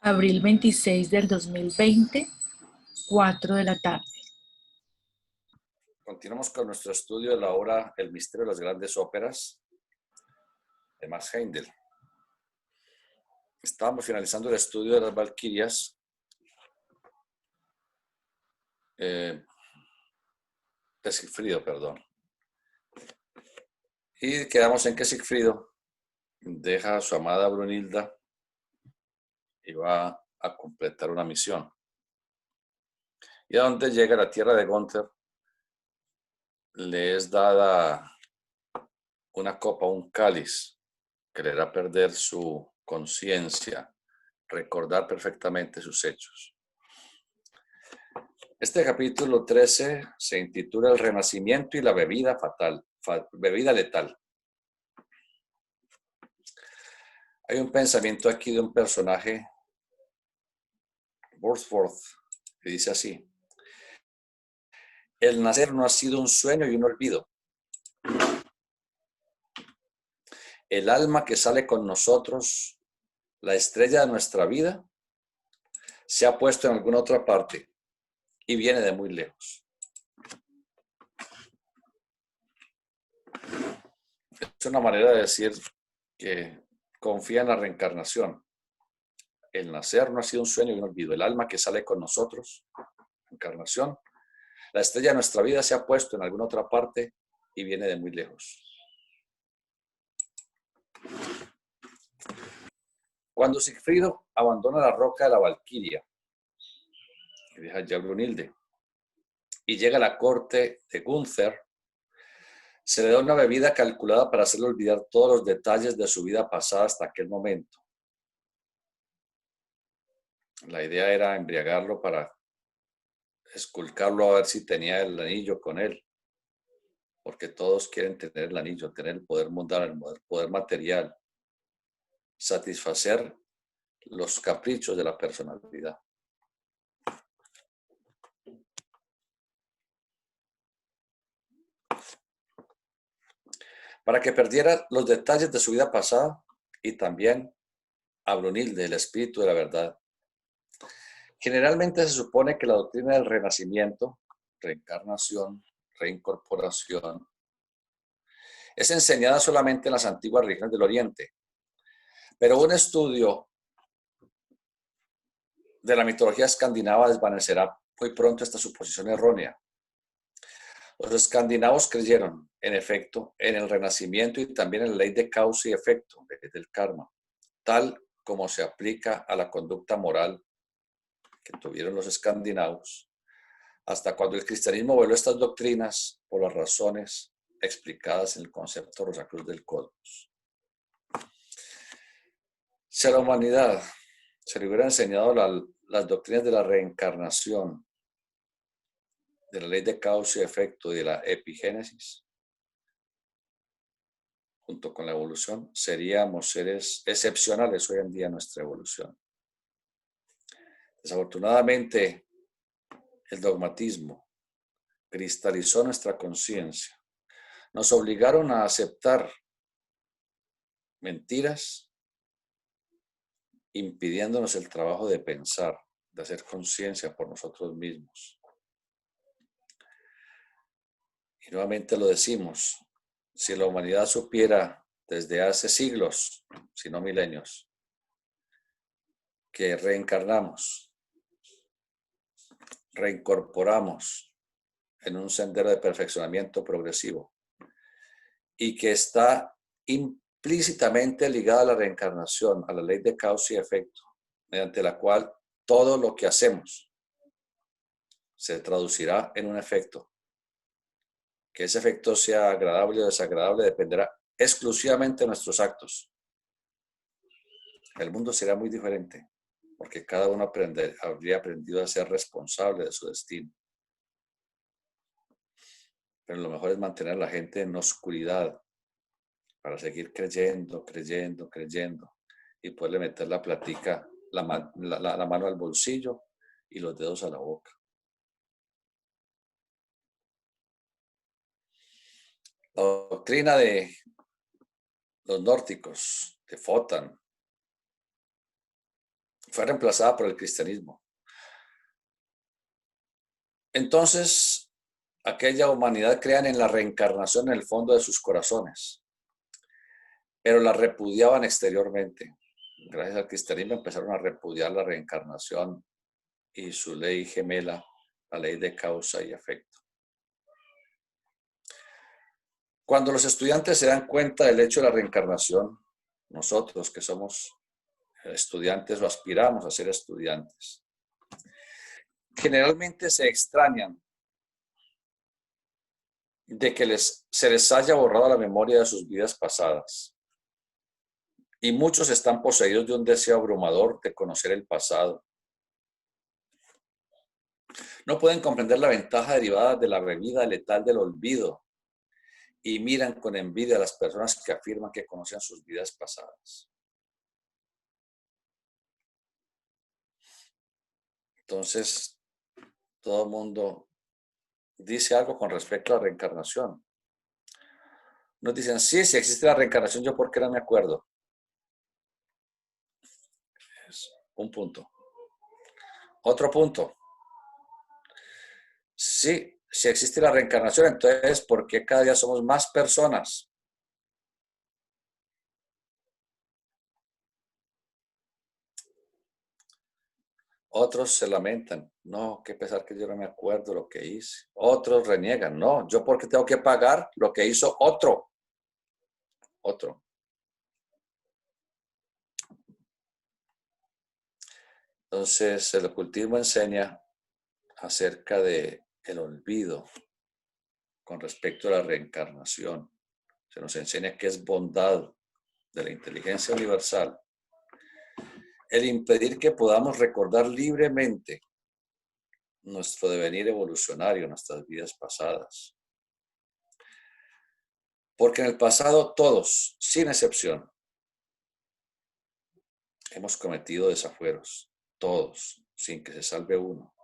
Abril 26 del 2020, 4 de la tarde. Continuamos con nuestro estudio de la obra El misterio de las grandes óperas de Max Heindel. Estábamos finalizando el estudio de las Valquirias de Sigfrido, perdón. Y quedamos en que Sigfrido deja a su amada Brunilda y va a completar una misión. Y a donde llega a la tierra de Gunther, le es dada una copa, un cáliz, que le hará perder su conciencia, recordar perfectamente sus hechos. Este capítulo 13 se intitula El renacimiento y la bebida bebida letal. Hay un pensamiento aquí de un personaje, Wordsworth, que dice así: el nacer no ha sido un sueño y un olvido. El alma que sale con nosotros, la estrella de nuestra vida, se ha puesto en alguna otra parte y viene de muy lejos. Es una manera de decir que confía en la reencarnación. El nacer no ha sido un sueño y un olvido. El alma que sale con nosotros, encarnación, la estrella de nuestra vida se ha puesto en alguna otra parte y viene de muy lejos. Cuando Sigfrido abandona la roca de la Valquiria, que deja ya Brunilde, y llega a la corte de Gunther, se le da una bebida calculada para hacerle olvidar todos los detalles de su vida pasada hasta aquel momento. La idea era embriagarlo para esculcarlo a ver si tenía el anillo con él, porque todos quieren tener el anillo, tener el poder mundanal, el poder material, satisfacer los caprichos de la personalidad. Para que perdiera los detalles de su vida pasada y también a Brunilde, el espíritu de la verdad. Generalmente se supone que la doctrina del renacimiento, reencarnación, reincorporación, es enseñada solamente en las antiguas religiones del Oriente. Pero un estudio de la mitología escandinava desvanecerá muy pronto esta suposición errónea. Los escandinavos creyeron, en efecto, en el renacimiento y también en la ley de causa y efecto, del karma, tal como se aplica a la conducta moral que tuvieron los escandinavos, hasta cuando el cristianismo volvió estas doctrinas por las razones explicadas en el concepto Rosacruz del Cosmos. Si a la humanidad se le hubiera enseñado las doctrinas de la reencarnación, de la ley de causa y efecto y de la epigénesis, junto con la evolución, seríamos seres excepcionales hoy en día en nuestra evolución. Desafortunadamente, el dogmatismo cristalizó nuestra conciencia. Nos obligaron a aceptar mentiras, impidiéndonos el trabajo de pensar, de hacer conciencia por nosotros mismos. Y nuevamente lo decimos, si la humanidad supiera desde hace siglos, si no milenios, que reencarnamos, reincorporamos en un sendero de perfeccionamiento progresivo y que está implícitamente ligada a la reencarnación, a la ley de causa y efecto, mediante la cual todo lo que hacemos se traducirá en un efecto. Que ese efecto sea agradable o desagradable dependerá exclusivamente de nuestros actos. El mundo será muy diferente, porque cada uno habría aprendido a ser responsable de su destino. Pero lo mejor es mantener a la gente en oscuridad para seguir creyendo y poderle meter la platica, la mano al bolsillo y los dedos a la boca. La doctrina de los nórdicos, de Wotan, fue reemplazada por el cristianismo. Entonces, aquella humanidad crean en la reencarnación en el fondo de sus corazones, pero la repudiaban exteriormente. Gracias al cristianismo empezaron a repudiar la reencarnación y su ley gemela, la ley de causa y efecto. Cuando los estudiantes se dan cuenta del hecho de la reencarnación, nosotros que somos estudiantes o aspiramos a ser estudiantes, generalmente se extrañan de que se les haya borrado la memoria de sus vidas pasadas. Y muchos están poseídos de un deseo abrumador de conocer el pasado. No pueden comprender la ventaja derivada de la bebida letal del olvido y miran con envidia a las personas que afirman que conocen sus vidas pasadas. Entonces, todo el mundo dice algo con respecto a la reencarnación. Nos dicen, sí, si existe la reencarnación, ¿yo por qué no me acuerdo? Es un punto. Otro punto. Sí, si existe la reencarnación, entonces, ¿por qué cada día somos más personas? Otros se lamentan, no, qué pesar que yo no me acuerdo lo que hice. Otros reniegan, no, yo porque tengo que pagar lo que hizo otro. Entonces, el ocultismo enseña acerca de el olvido con respecto a la reencarnación. Se nos enseña que es bondad de la inteligencia universal el impedir que podamos recordar libremente nuestro devenir evolucionario, nuestras vidas pasadas. Porque en el pasado todos, sin excepción, hemos cometido desafueros, todos, sin que se salve uno.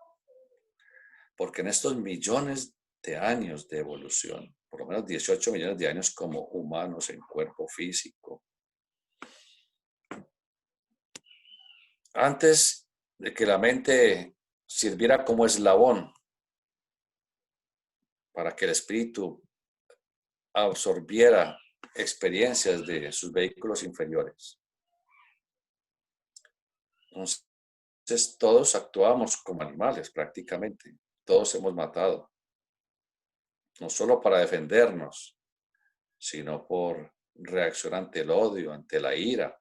Porque en estos millones de años de evolución, por lo menos 18 millones de años como humanos en cuerpo físico, antes de que la mente sirviera como eslabón para que el espíritu absorbiera experiencias de sus vehículos inferiores. Entonces todos actuamos como animales prácticamente, todos hemos matado, no solo para defendernos, sino por reacción ante el odio, ante la ira.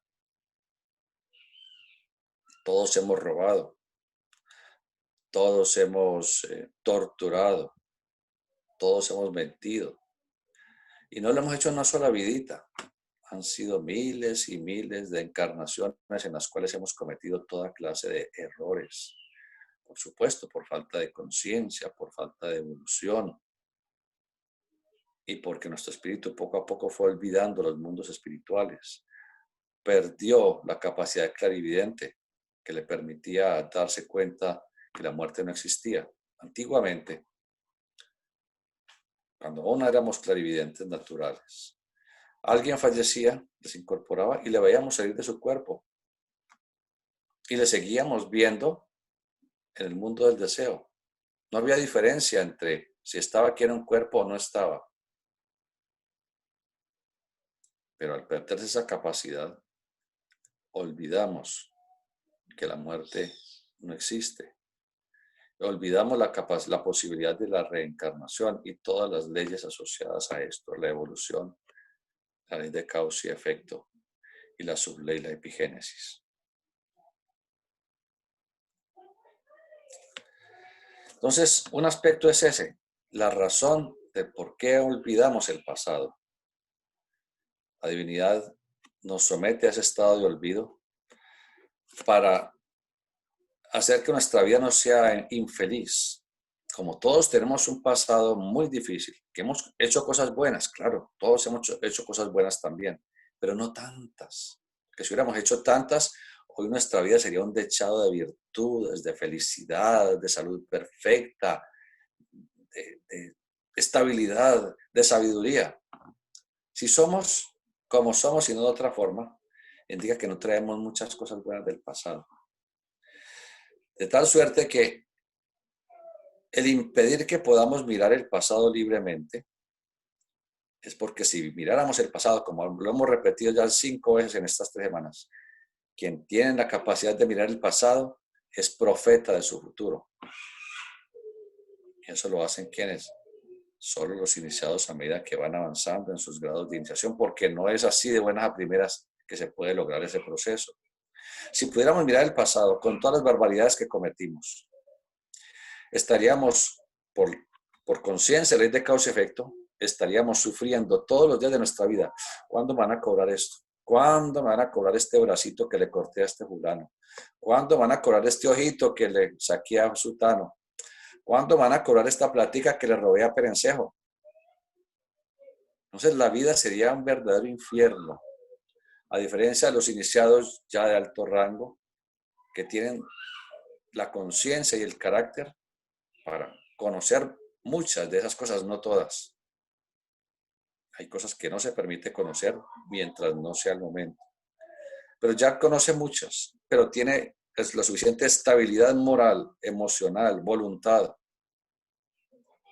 Todos hemos robado, todos hemos torturado, todos hemos mentido. Y no lo hemos hecho en una sola vidita. Han sido miles y miles de encarnaciones en las cuales hemos cometido toda clase de errores. Por supuesto, por falta de conciencia, por falta de evolución. Y porque nuestro espíritu poco a poco fue olvidando los mundos espirituales. Perdió la capacidad clarividente que le permitía darse cuenta que la muerte no existía. Antiguamente, cuando aún éramos clarividentes naturales, alguien fallecía, desincorporaba y le veíamos salir de su cuerpo. Y le seguíamos viendo en el mundo del deseo. No había diferencia entre si estaba aquí en un cuerpo o no estaba. Pero al perderse esa capacidad, olvidamos que la muerte no existe. Olvidamos la posibilidad de la reencarnación y todas las leyes asociadas a esto, la evolución, la ley de causa y efecto y la subley, la epigénesis. Entonces, un aspecto es ese, la razón de por qué olvidamos el pasado. La divinidad nos somete a ese estado de olvido para hacer que nuestra vida no sea infeliz. Como todos tenemos un pasado muy difícil, que hemos hecho cosas buenas, claro, todos hemos hecho cosas buenas también, pero no tantas. Que si hubiéramos hecho tantas, hoy nuestra vida sería un dechado de virtudes, de felicidad, de salud perfecta, de estabilidad, de sabiduría. Si somos como somos y no de otra forma, indica que no traemos muchas cosas buenas del pasado. De tal suerte que el impedir que podamos mirar el pasado libremente es porque si miráramos el pasado, como lo hemos repetido ya 5 veces en estas 3 semanas, quien tiene la capacidad de mirar el pasado es profeta de su futuro. Y eso lo hacen quienes, solo los iniciados a medida que van avanzando en sus grados de iniciación, porque no es así de buenas a primeras que se puede lograr ese proceso. Si pudiéramos mirar el pasado con todas las barbaridades que cometimos, estaríamos, por conciencia, ley de causa y efecto, estaríamos sufriendo todos los días de nuestra vida. ¿Cuándo van a cobrar esto? ¿Cuándo me van a cobrar este bracito que le corté a este fulano? ¿Cuándo van a cobrar este ojito que le saqué a sutano? ¿Cuándo van a cobrar esta plática que le robé a Perencejo? Entonces la vida sería un verdadero infierno. A diferencia de los iniciados ya de alto rango, que tienen la conciencia y el carácter para conocer muchas de esas cosas, no todas. Hay cosas que no se permite conocer mientras no sea el momento. Pero ya conoce muchas, pero tiene la suficiente estabilidad moral, emocional, voluntad,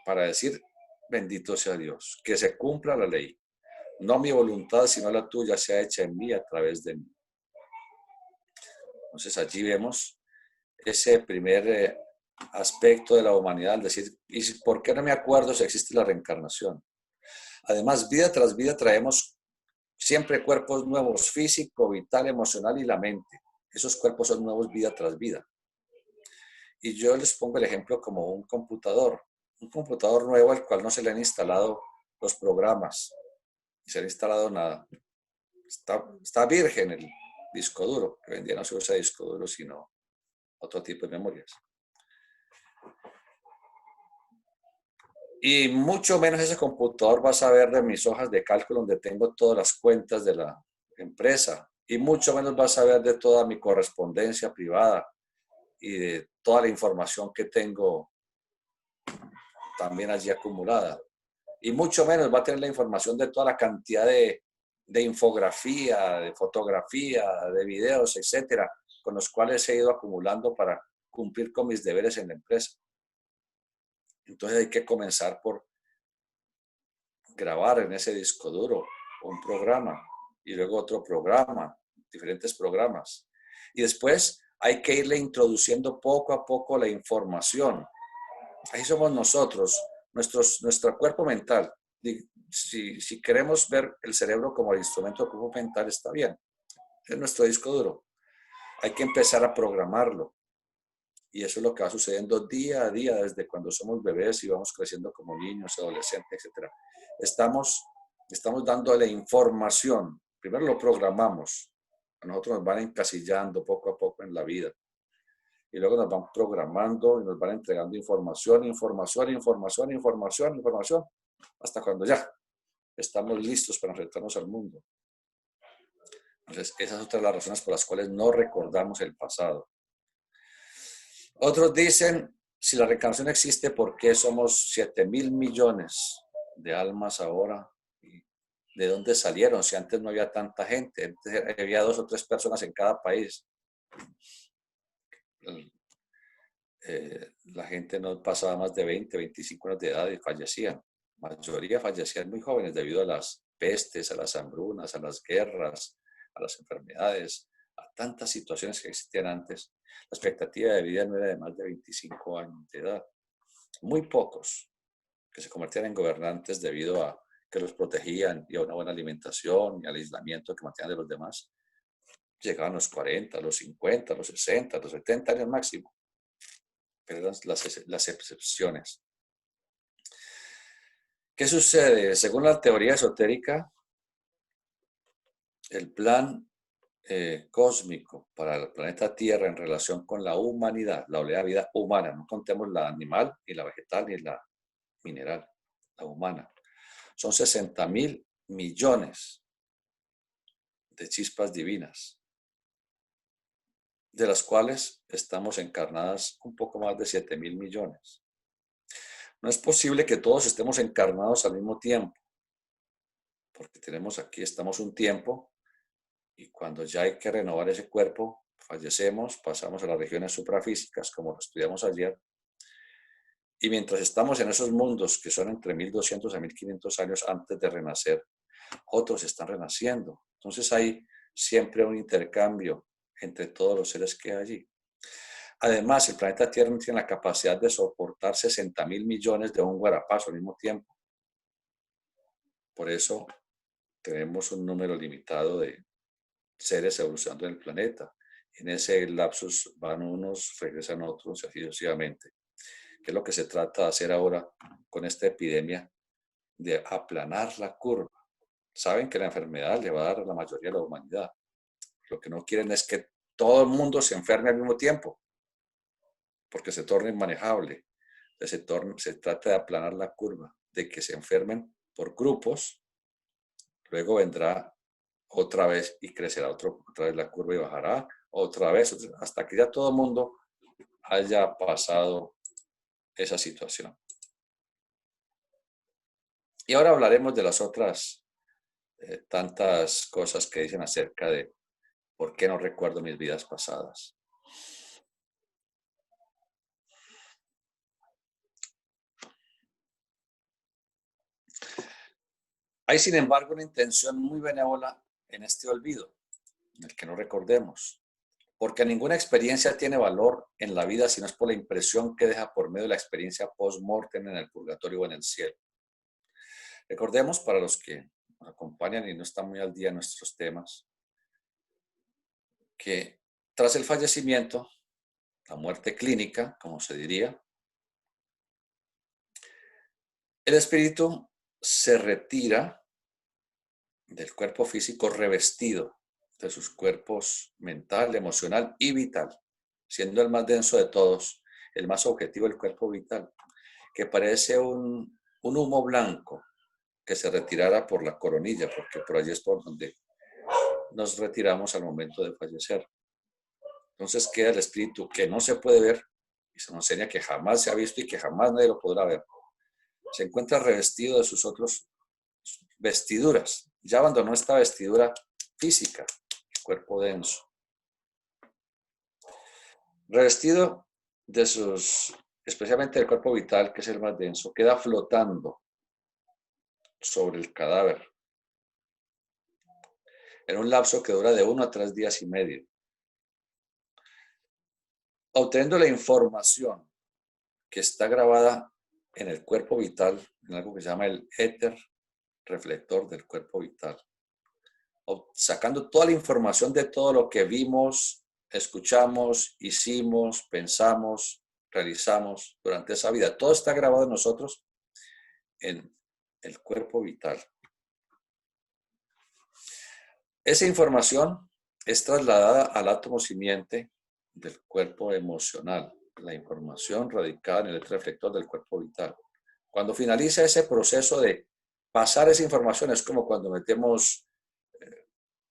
para decir, bendito sea Dios, que se cumpla la ley. No mi voluntad, sino la tuya sea hecha en mí a través de mí. Entonces allí vemos ese primer aspecto de la humanidad, decir, ¿y por qué no me acuerdo si existe la reencarnación? Además, vida tras vida traemos siempre cuerpos nuevos, físico, vital, emocional y la mente. Esos cuerpos son nuevos vida tras vida. Y yo les pongo el ejemplo como un computador nuevo al cual no se le han instalado los programas, ni se le ha instalado nada. Está virgen el disco duro, que hoy en día no se usa disco duro, sino otro tipo de memorias. Y mucho menos ese computador va a saber de mis hojas de cálculo donde tengo todas las cuentas de la empresa. Y mucho menos va a saber de toda mi correspondencia privada y de toda la información que tengo también allí acumulada. Y mucho menos va a tener la información de toda la cantidad de infografía, de fotografía, de videos, etcétera, con los cuales he ido acumulando para cumplir con mis deberes en la empresa. Entonces hay que comenzar por grabar en ese disco duro un programa y luego otro programa, diferentes programas. Y después hay que irle introduciendo poco a poco la información. Ahí somos nosotros, nuestro cuerpo mental. Si queremos ver el cerebro como el instrumento del cuerpo mental, está bien. Es nuestro disco duro. Hay que empezar a programarlo. Y eso es lo que va sucediendo día a día desde cuando somos bebés y vamos creciendo como niños, adolescentes, etc. Estamos dándole información. Primero lo programamos. A nosotros nos van encasillando poco a poco en la vida. Y luego nos van programando y nos van entregando información, hasta cuando ya estamos listos para enfrentarnos al mundo. Entonces, esa es otra de las razones por las cuales no recordamos el pasado. Otros dicen, si la reencarnación existe, ¿por qué somos 7.000 millones de almas ahora? ¿De dónde salieron? Si antes no había tanta gente, antes había 2 o 3 personas en cada país. La gente no pasaba más de 20, 25 años de edad y fallecían. La mayoría fallecían muy jóvenes debido a las pestes, a las hambrunas, a las guerras, a las enfermedades, a tantas situaciones que existían antes. La expectativa de vida no era de más de 25 años de edad. Muy pocos que se convertían en gobernantes debido a que los protegían y a una buena alimentación y al aislamiento que mantenían de los demás. Llegaban a los 40, a los 50, a los 60, a los 70 años máximo. Pero eran las excepciones. ¿Qué sucede? Según la teoría esotérica, el plan cósmico para el planeta Tierra en relación con la humanidad, la oleada de vida humana, no contemos la animal, ni la vegetal, ni la mineral, la humana, son 60.000 millones de chispas divinas, de las cuales estamos encarnadas un poco más de 7.000 millones. No es posible que todos estemos encarnados al mismo tiempo, porque estamos un tiempo y cuando ya hay que renovar ese cuerpo, fallecemos, pasamos a las regiones suprafísicas, como lo estudiamos ayer, y mientras estamos en esos mundos que son entre 1200 a 1500 años antes de renacer, otros están renaciendo. Entonces hay siempre un intercambio entre todos los seres que hay allí. Además, el planeta Tierra no tiene la capacidad de soportar 60.000 millones de un guarapazo al mismo tiempo. Por eso tenemos un número limitado de seres evolucionando en el planeta. En ese lapsus van unos, regresan otros, y así sucesivamente. ¿Qué es lo que se trata de hacer ahora con esta epidemia? De aplanar la curva. Saben que la enfermedad le va a dar a la mayoría de la humanidad. Lo que no quieren es que todo el mundo se enferme al mismo tiempo, porque se torna inmanejable. Se trata de aplanar la curva, de que se enfermen por grupos, luego vendrá otra vez y crecerá otra vez la curva y bajará otra vez, hasta que ya todo el mundo haya pasado esa situación. Y ahora hablaremos de las otras tantas cosas que dicen acerca de por qué no recuerdo mis vidas pasadas. Hay, sin embargo, una intención muy benévola en este olvido, en el que no recordemos, porque ninguna experiencia tiene valor en la vida si no es por la impresión que deja por medio de la experiencia post-mortem en el purgatorio o en el cielo. Recordemos, para los que nos acompañan y no están muy al día en nuestros temas, que tras el fallecimiento, la muerte clínica, como se diría, el espíritu se retira del cuerpo físico revestido de sus cuerpos mental, emocional y vital, siendo el más denso de todos, el más objetivo el cuerpo vital, que parece un humo blanco que se retirara por la coronilla, porque por allí es por donde nos retiramos al momento de fallecer. Entonces queda el espíritu que no se puede ver y se nos enseña que jamás se ha visto y que jamás nadie lo podrá ver. Se encuentra revestido de sus otras vestiduras. Ya abandonó esta vestidura física, el cuerpo denso. Revestido de sus, especialmente del cuerpo vital, que es el más denso, queda flotando sobre el cadáver en un lapso que dura de 1 a 3 días y medio, obteniendo la información que está grabada en el cuerpo vital, en algo que se llama el éter reflector del cuerpo vital, sacando toda la información de todo lo que vimos, escuchamos, hicimos, pensamos, realizamos durante esa vida. Todo está grabado en nosotros en el cuerpo vital. Esa información es trasladada al átomo simiente del cuerpo emocional, la información radicada en el reflector del cuerpo vital. Cuando finaliza ese proceso de pasar esa información, es como cuando metemos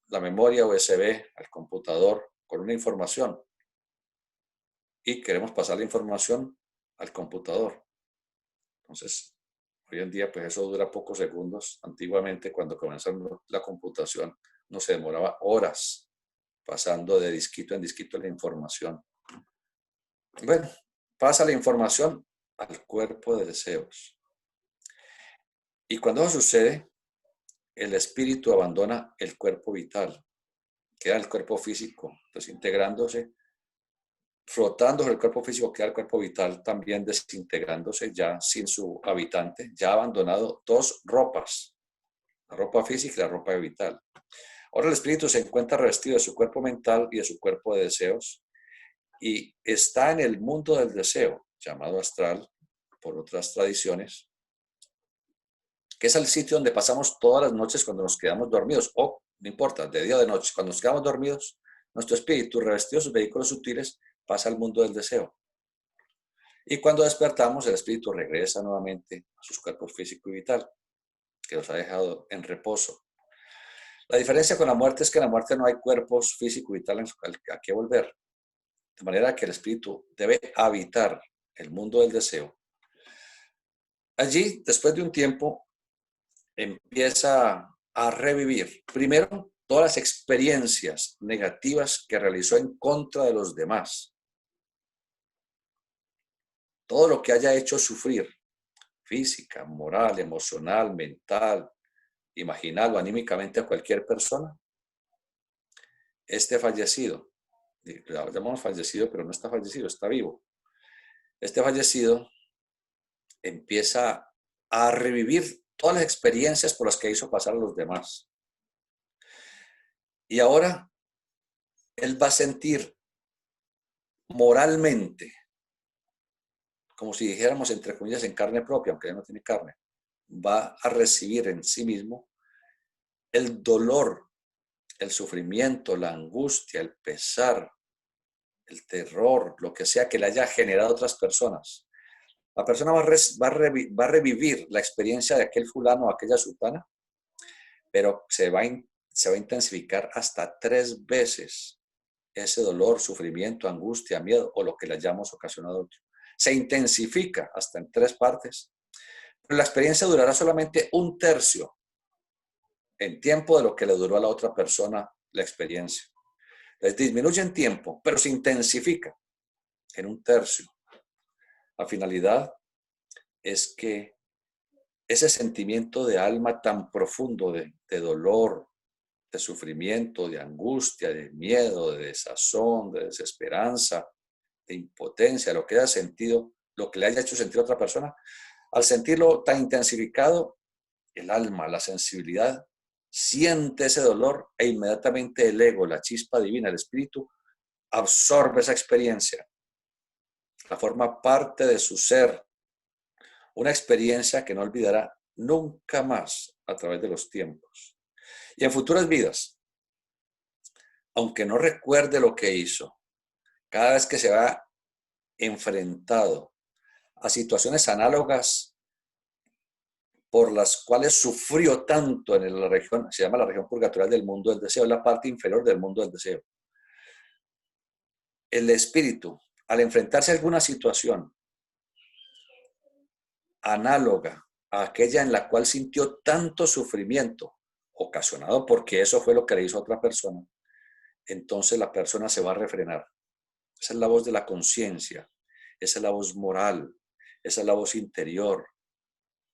la memoria USB al computador con una información y queremos pasar la información al computador. Entonces, hoy en día, pues eso dura pocos segundos. Antiguamente, cuando comenzó la computación, no se demoraba horas pasando de disquito en disquito la información. Bueno, pasa la información al cuerpo de deseos. Y cuando eso sucede, el espíritu abandona el cuerpo vital, queda el cuerpo físico, desintegrándose, flotando sobre el cuerpo físico, queda el cuerpo vital también desintegrándose, ya sin su habitante, ya ha abandonado dos ropas, la ropa física y la ropa vital. Ahora el espíritu se encuentra revestido de su cuerpo mental y de su cuerpo de deseos y está en el mundo del deseo, llamado astral por otras tradiciones, que es el sitio donde pasamos todas las noches cuando nos quedamos dormidos, o no importa, de día o de noche, cuando nos quedamos dormidos, nuestro espíritu, revestido de sus vehículos sutiles, pasa al mundo del deseo. Y cuando despertamos, el espíritu regresa nuevamente a sus cuerpos físico y vital, que los ha dejado en reposo. La diferencia con la muerte es que en la muerte no hay cuerpos físico y vital a que volver. De manera que el espíritu debe habitar el mundo del deseo. Allí, después de un tiempo, empieza a revivir. Primero, todas las experiencias negativas que realizó en contra de los demás. Todo lo que haya hecho sufrir, física, moral, emocional, mental, imaginal o anímicamente a cualquier persona, este fallecido, lo llamamos fallecido, pero no está fallecido, está vivo. Este fallecido empieza a revivir todas las experiencias por las que hizo pasar a los demás. Y ahora él va a sentir moralmente, como si dijéramos entre comillas en carne propia, aunque él no tiene carne, va a recibir en sí mismo el dolor, el sufrimiento, la angustia, el pesar, el terror, lo que sea que le haya generado a otras personas. La persona va a revivir la experiencia de aquel fulano o aquella sultana, pero se va a intensificar hasta 3 veces ese dolor, sufrimiento, angustia, miedo o lo que le hayamos ocasionado a otro. Se intensifica hasta en 3 partes, pero la experiencia durará solamente 1/3 en tiempo de lo que le duró a la otra persona la experiencia. Les disminuye en tiempo, pero se intensifica en 1/3. La finalidad es que ese sentimiento de alma tan profundo de dolor, de sufrimiento, de angustia, de miedo, de desazón, de desesperanza, de impotencia, lo que haya sentido, lo que le haya hecho sentir a otra persona, al sentirlo tan intensificado, el alma, la sensibilidad, siente ese dolor e inmediatamente el ego, la chispa divina, el espíritu, absorbe esa experiencia, la forma parte de su ser, una experiencia que no olvidará nunca más a través de los tiempos. Y en futuras vidas, aunque no recuerde lo que hizo, cada vez que se va enfrentado a situaciones análogas por las cuales sufrió tanto en la región, se llama la región purgatorial del mundo del deseo, es la parte inferior del mundo del deseo. El espíritu, al enfrentarse a alguna situación análoga a aquella en la cual sintió tanto sufrimiento, ocasionado porque eso fue lo que le hizo a otra persona, entonces la persona se va a refrenar. Esa es la voz de la conciencia, esa es la voz moral, esa es la voz interior,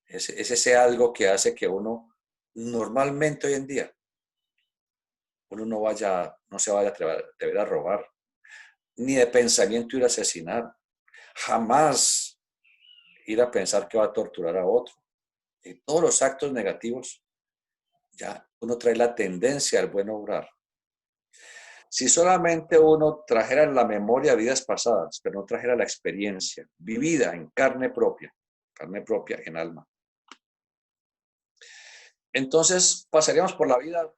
es ese algo que hace que uno normalmente hoy en día, uno no se vaya a atrever a robar, ni de pensamiento ir a asesinar, jamás ir a pensar que va a torturar a otro. En todos los actos negativos, ya uno trae la tendencia al buen obrar. Si solamente uno trajera en la memoria vidas pasadas, pero no trajera la experiencia vivida en carne propia en alma, entonces pasaríamos por la vida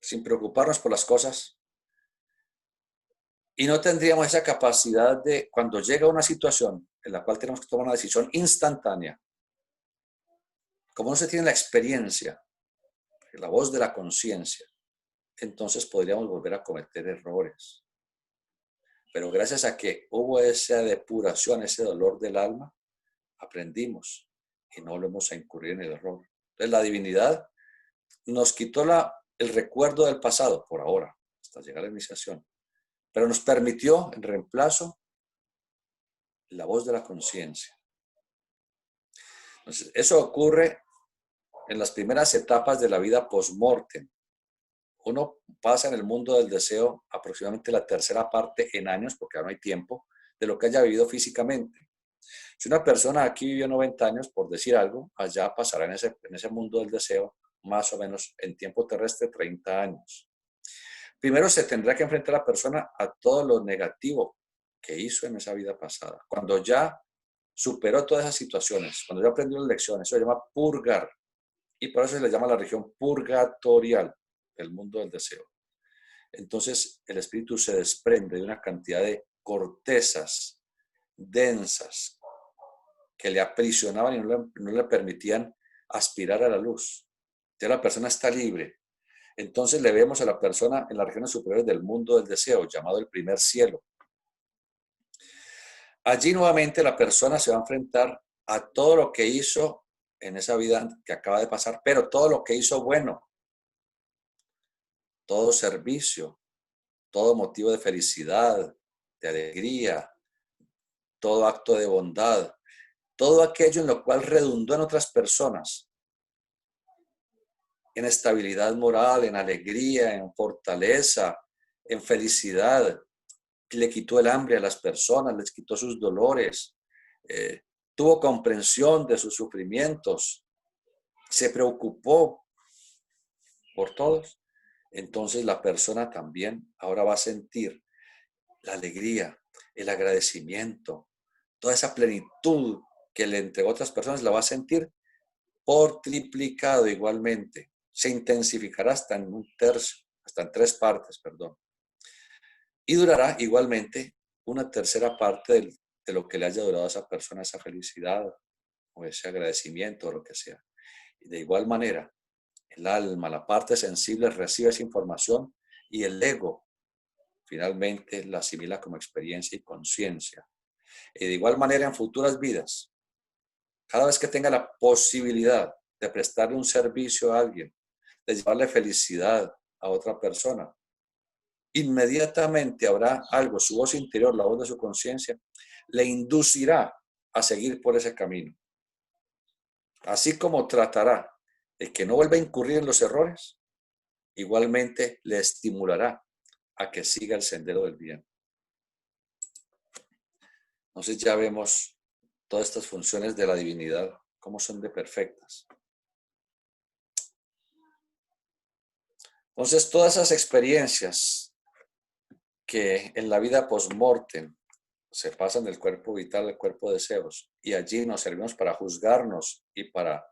sin preocuparnos por las cosas y no tendríamos esa capacidad de, cuando llega una situación en la cual tenemos que tomar una decisión instantánea, como no se tiene la experiencia, la voz de la conciencia, entonces podríamos volver a cometer errores. Pero gracias a que hubo esa depuración, ese dolor del alma, aprendimos y no volvemos a incurrir en el error. Entonces la divinidad nos quitó el recuerdo del pasado, por ahora, hasta llegar a la iniciación, pero nos permitió en reemplazo la voz de la conciencia. Entonces, eso ocurre en las primeras etapas de la vida post-mortem. Uno pasa en el mundo del deseo aproximadamente la 3ª parte en años, porque ahora no hay tiempo, de lo que haya vivido físicamente. Si una persona aquí vivió 90 años, por decir algo, allá pasará en ese mundo del deseo más o menos en tiempo terrestre 30 años. Primero se tendrá que enfrentar a la persona a todo lo negativo que hizo en esa vida pasada. Cuando ya superó todas esas situaciones, cuando ya aprendió las lecciones, eso se llama purgar. Y por eso se le llama la región purgatorial del mundo del deseo. Entonces el espíritu se desprende de una cantidad de cortezas densas que le aprisionaban y no le permitían aspirar a la luz. Ya la persona está libre. Entonces le vemos a la persona en las regiones superiores del mundo del deseo, llamado el primer cielo. Allí nuevamente la persona se va a enfrentar a todo lo que hizo en esa vida que acaba de pasar, pero todo lo que hizo bueno. todo servicio, todo motivo de felicidad, de alegría, todo acto de bondad, todo aquello en lo cual redundó en otras personas, en estabilidad moral, en alegría, en fortaleza, en felicidad. Le quitó el hambre a las personas, les quitó sus dolores, tuvo comprensión de sus sufrimientos, se preocupó por todos. Entonces la persona también ahora va a sentir la alegría, el agradecimiento, toda esa plenitud que le entregó a otras personas, la va a sentir por triplicado igualmente. Se intensificará hasta en un tercio, hasta en 3 partes, perdón. Y durará igualmente una tercera parte de lo que le haya durado a esa persona esa felicidad o ese agradecimiento o lo que sea. Y de igual manera, el alma, la parte sensible recibe esa información y el ego finalmente la asimila como experiencia y conciencia. Y de igual manera en futuras vidas, cada vez que tenga la posibilidad de prestarle un servicio a alguien, de llevarle felicidad a otra persona, inmediatamente habrá algo, su voz interior, la voz de su conciencia, le inducirá a seguir por ese camino. Así como tratará de que no vuelva a incurrir en los errores, igualmente le estimulará a que siga el sendero del bien. Entonces ya vemos todas estas funciones de la divinidad, cómo son de perfectas. Entonces todas esas experiencias que en la vida post-mortem se pasan del cuerpo vital al cuerpo de deseos y allí nos servimos para juzgarnos y para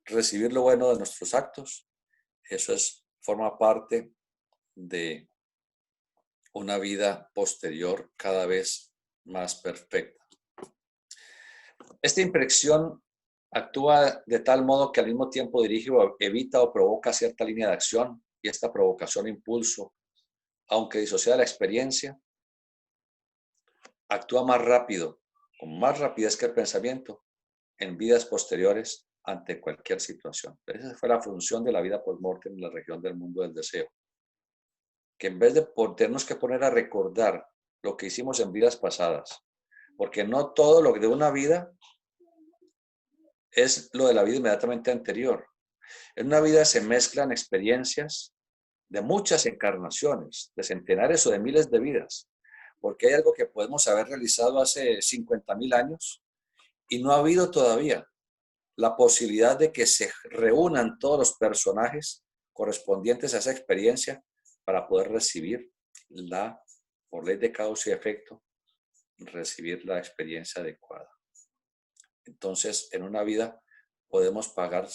recibir lo bueno de nuestros actos, eso forma parte de una vida posterior cada vez más perfecta. Esta impresión actúa de tal modo que al mismo tiempo dirige o evita o provoca cierta línea de acción y esta provocación o impulso, aunque disociada de la experiencia, actúa más rápido, con más rapidez que el pensamiento, en vidas posteriores ante cualquier situación. Esa fue la función de la vida post-mortem en la región del mundo del deseo. Que en vez de tenernos que poner a recordar lo que hicimos en vidas pasadas, porque no todo lo de una vida es lo de la vida inmediatamente anterior. En una vida se mezclan experiencias de muchas encarnaciones, de centenares o de miles de vidas, porque hay algo que podemos haber realizado hace 50,000 años y no ha habido todavía la posibilidad de que se reúnan todos los personajes correspondientes a esa experiencia para poder recibir por ley de causa y efecto, recibir la experiencia adecuada. Entonces, en una vida podemos pagar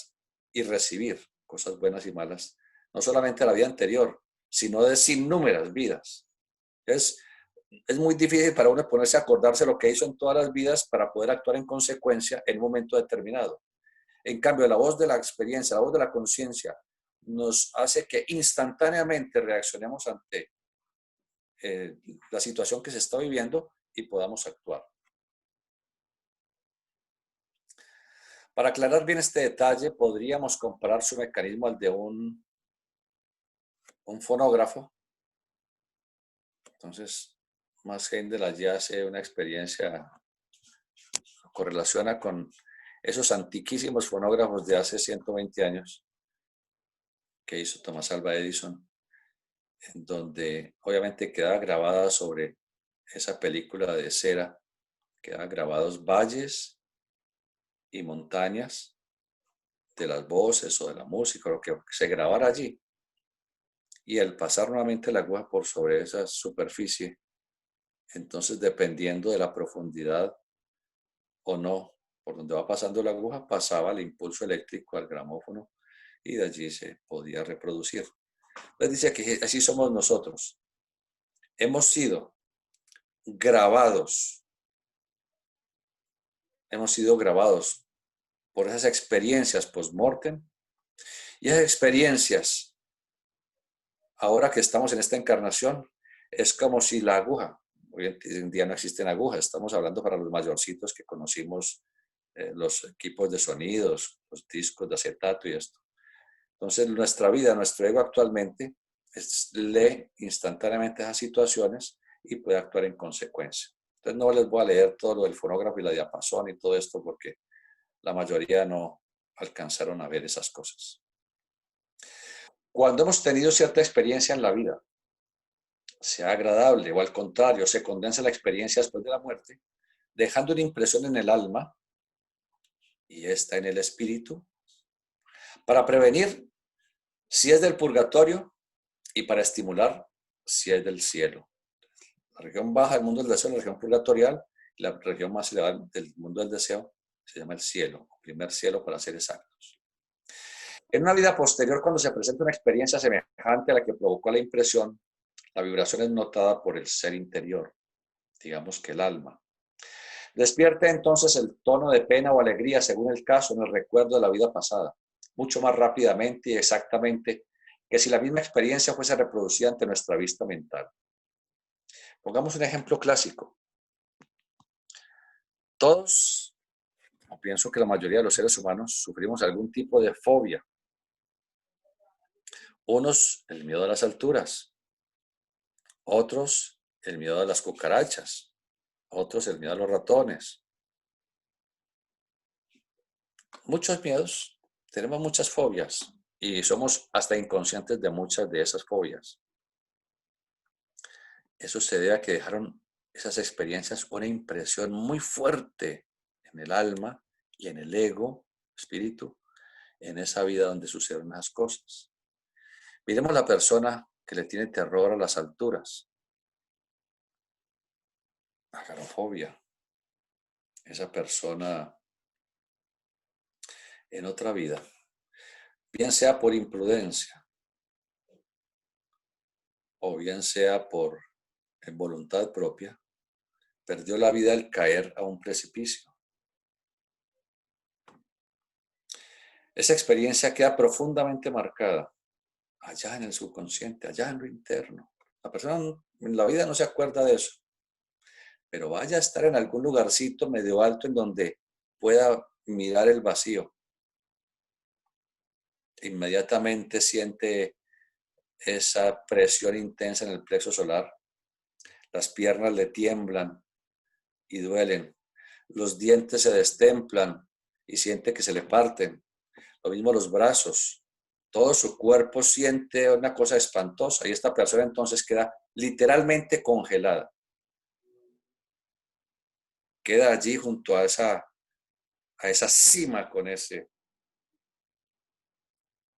y recibir cosas buenas y malas, no solamente de la vida anterior, sino de innumerables vidas. Es muy difícil para uno ponerse a acordarse lo que hizo en todas las vidas para poder actuar en consecuencia en un momento determinado. En cambio, la voz de la experiencia, la voz de la conciencia, nos hace que instantáneamente reaccionemos ante la situación que se está viviendo y podamos actuar. Para aclarar bien este detalle, podríamos comparar su mecanismo al de un fonógrafo. Entonces, Max Heindel allí hace una experiencia, correlaciona con esos antiquísimos fonógrafos de hace 120 años que hizo Thomas Alva Edison, en donde obviamente quedaba grabada sobre esa película de cera, quedaban grabados valles y montañas de las voces o de la música, lo que se grabara allí. Y al pasar nuevamente la aguja por sobre esa superficie, entonces dependiendo de la profundidad o no, por donde va pasando la aguja, pasaba el impulso eléctrico al gramófono y de allí se podía reproducir. Entonces dice que así somos nosotros. Hemos sido grabados por esas experiencias post-mortem y esas experiencias, ahora que estamos en esta encarnación, es como si la aguja, hoy en día no existen agujas, estamos hablando para los mayorcitos que conocimos los equipos de sonidos, los discos de acetato y esto. Entonces nuestra vida, nuestro ego actualmente lee instantáneamente esas situaciones y puede actuar en consecuencia. Entonces no les voy a leer todo lo del fonógrafo y la diapasón y todo esto porque la mayoría no alcanzaron a ver esas cosas. Cuando hemos tenido cierta experiencia en la vida, sea agradable o al contrario, se condensa la experiencia después de la muerte, dejando una impresión en el alma y esta en el espíritu, para prevenir si es del purgatorio y para estimular si es del cielo. La región baja del mundo del deseo, la región purgatorial, y la región más elevada del mundo del deseo se llama el cielo, el primer cielo para ser exactos. En una vida posterior, cuando se presenta una experiencia semejante a la que provocó la impresión, la vibración es notada por el ser interior, digamos que el alma. Despierta entonces el tono de pena o alegría, según el caso, en el recuerdo de la vida pasada, mucho más rápidamente y exactamente que si la misma experiencia fuese reproducida ante nuestra vista mental. Pongamos un ejemplo clásico. Todos, o pienso que la mayoría de los seres humanos, sufrimos algún tipo de fobia. Unos, el miedo a las alturas. Otros, el miedo a las cucarachas. Otros, el miedo a los ratones. Muchos miedos, tenemos muchas fobias y somos hasta inconscientes de muchas de esas fobias. Eso se debe a que dejaron esas experiencias una impresión muy fuerte en el alma y en el ego, espíritu, en esa vida donde suceden esas cosas. Miremos la persona que le tiene terror a las alturas, agarofobia. Esa persona en otra vida, bien sea por imprudencia o bien sea por voluntad propia, perdió la vida al caer a un precipicio. Esa experiencia queda profundamente marcada allá en el subconsciente, allá en lo interno. La persona en la vida no se acuerda de eso, pero vaya a estar en algún lugarcito medio alto en donde pueda mirar el vacío. Inmediatamente siente esa presión intensa en el plexo solar. Las piernas le tiemblan y duelen. Los dientes se destemplan y siente que se le parten. Lo mismo los brazos. Todo su cuerpo siente una cosa espantosa y esta persona entonces queda literalmente congelada. Queda allí junto a esa cima con ese.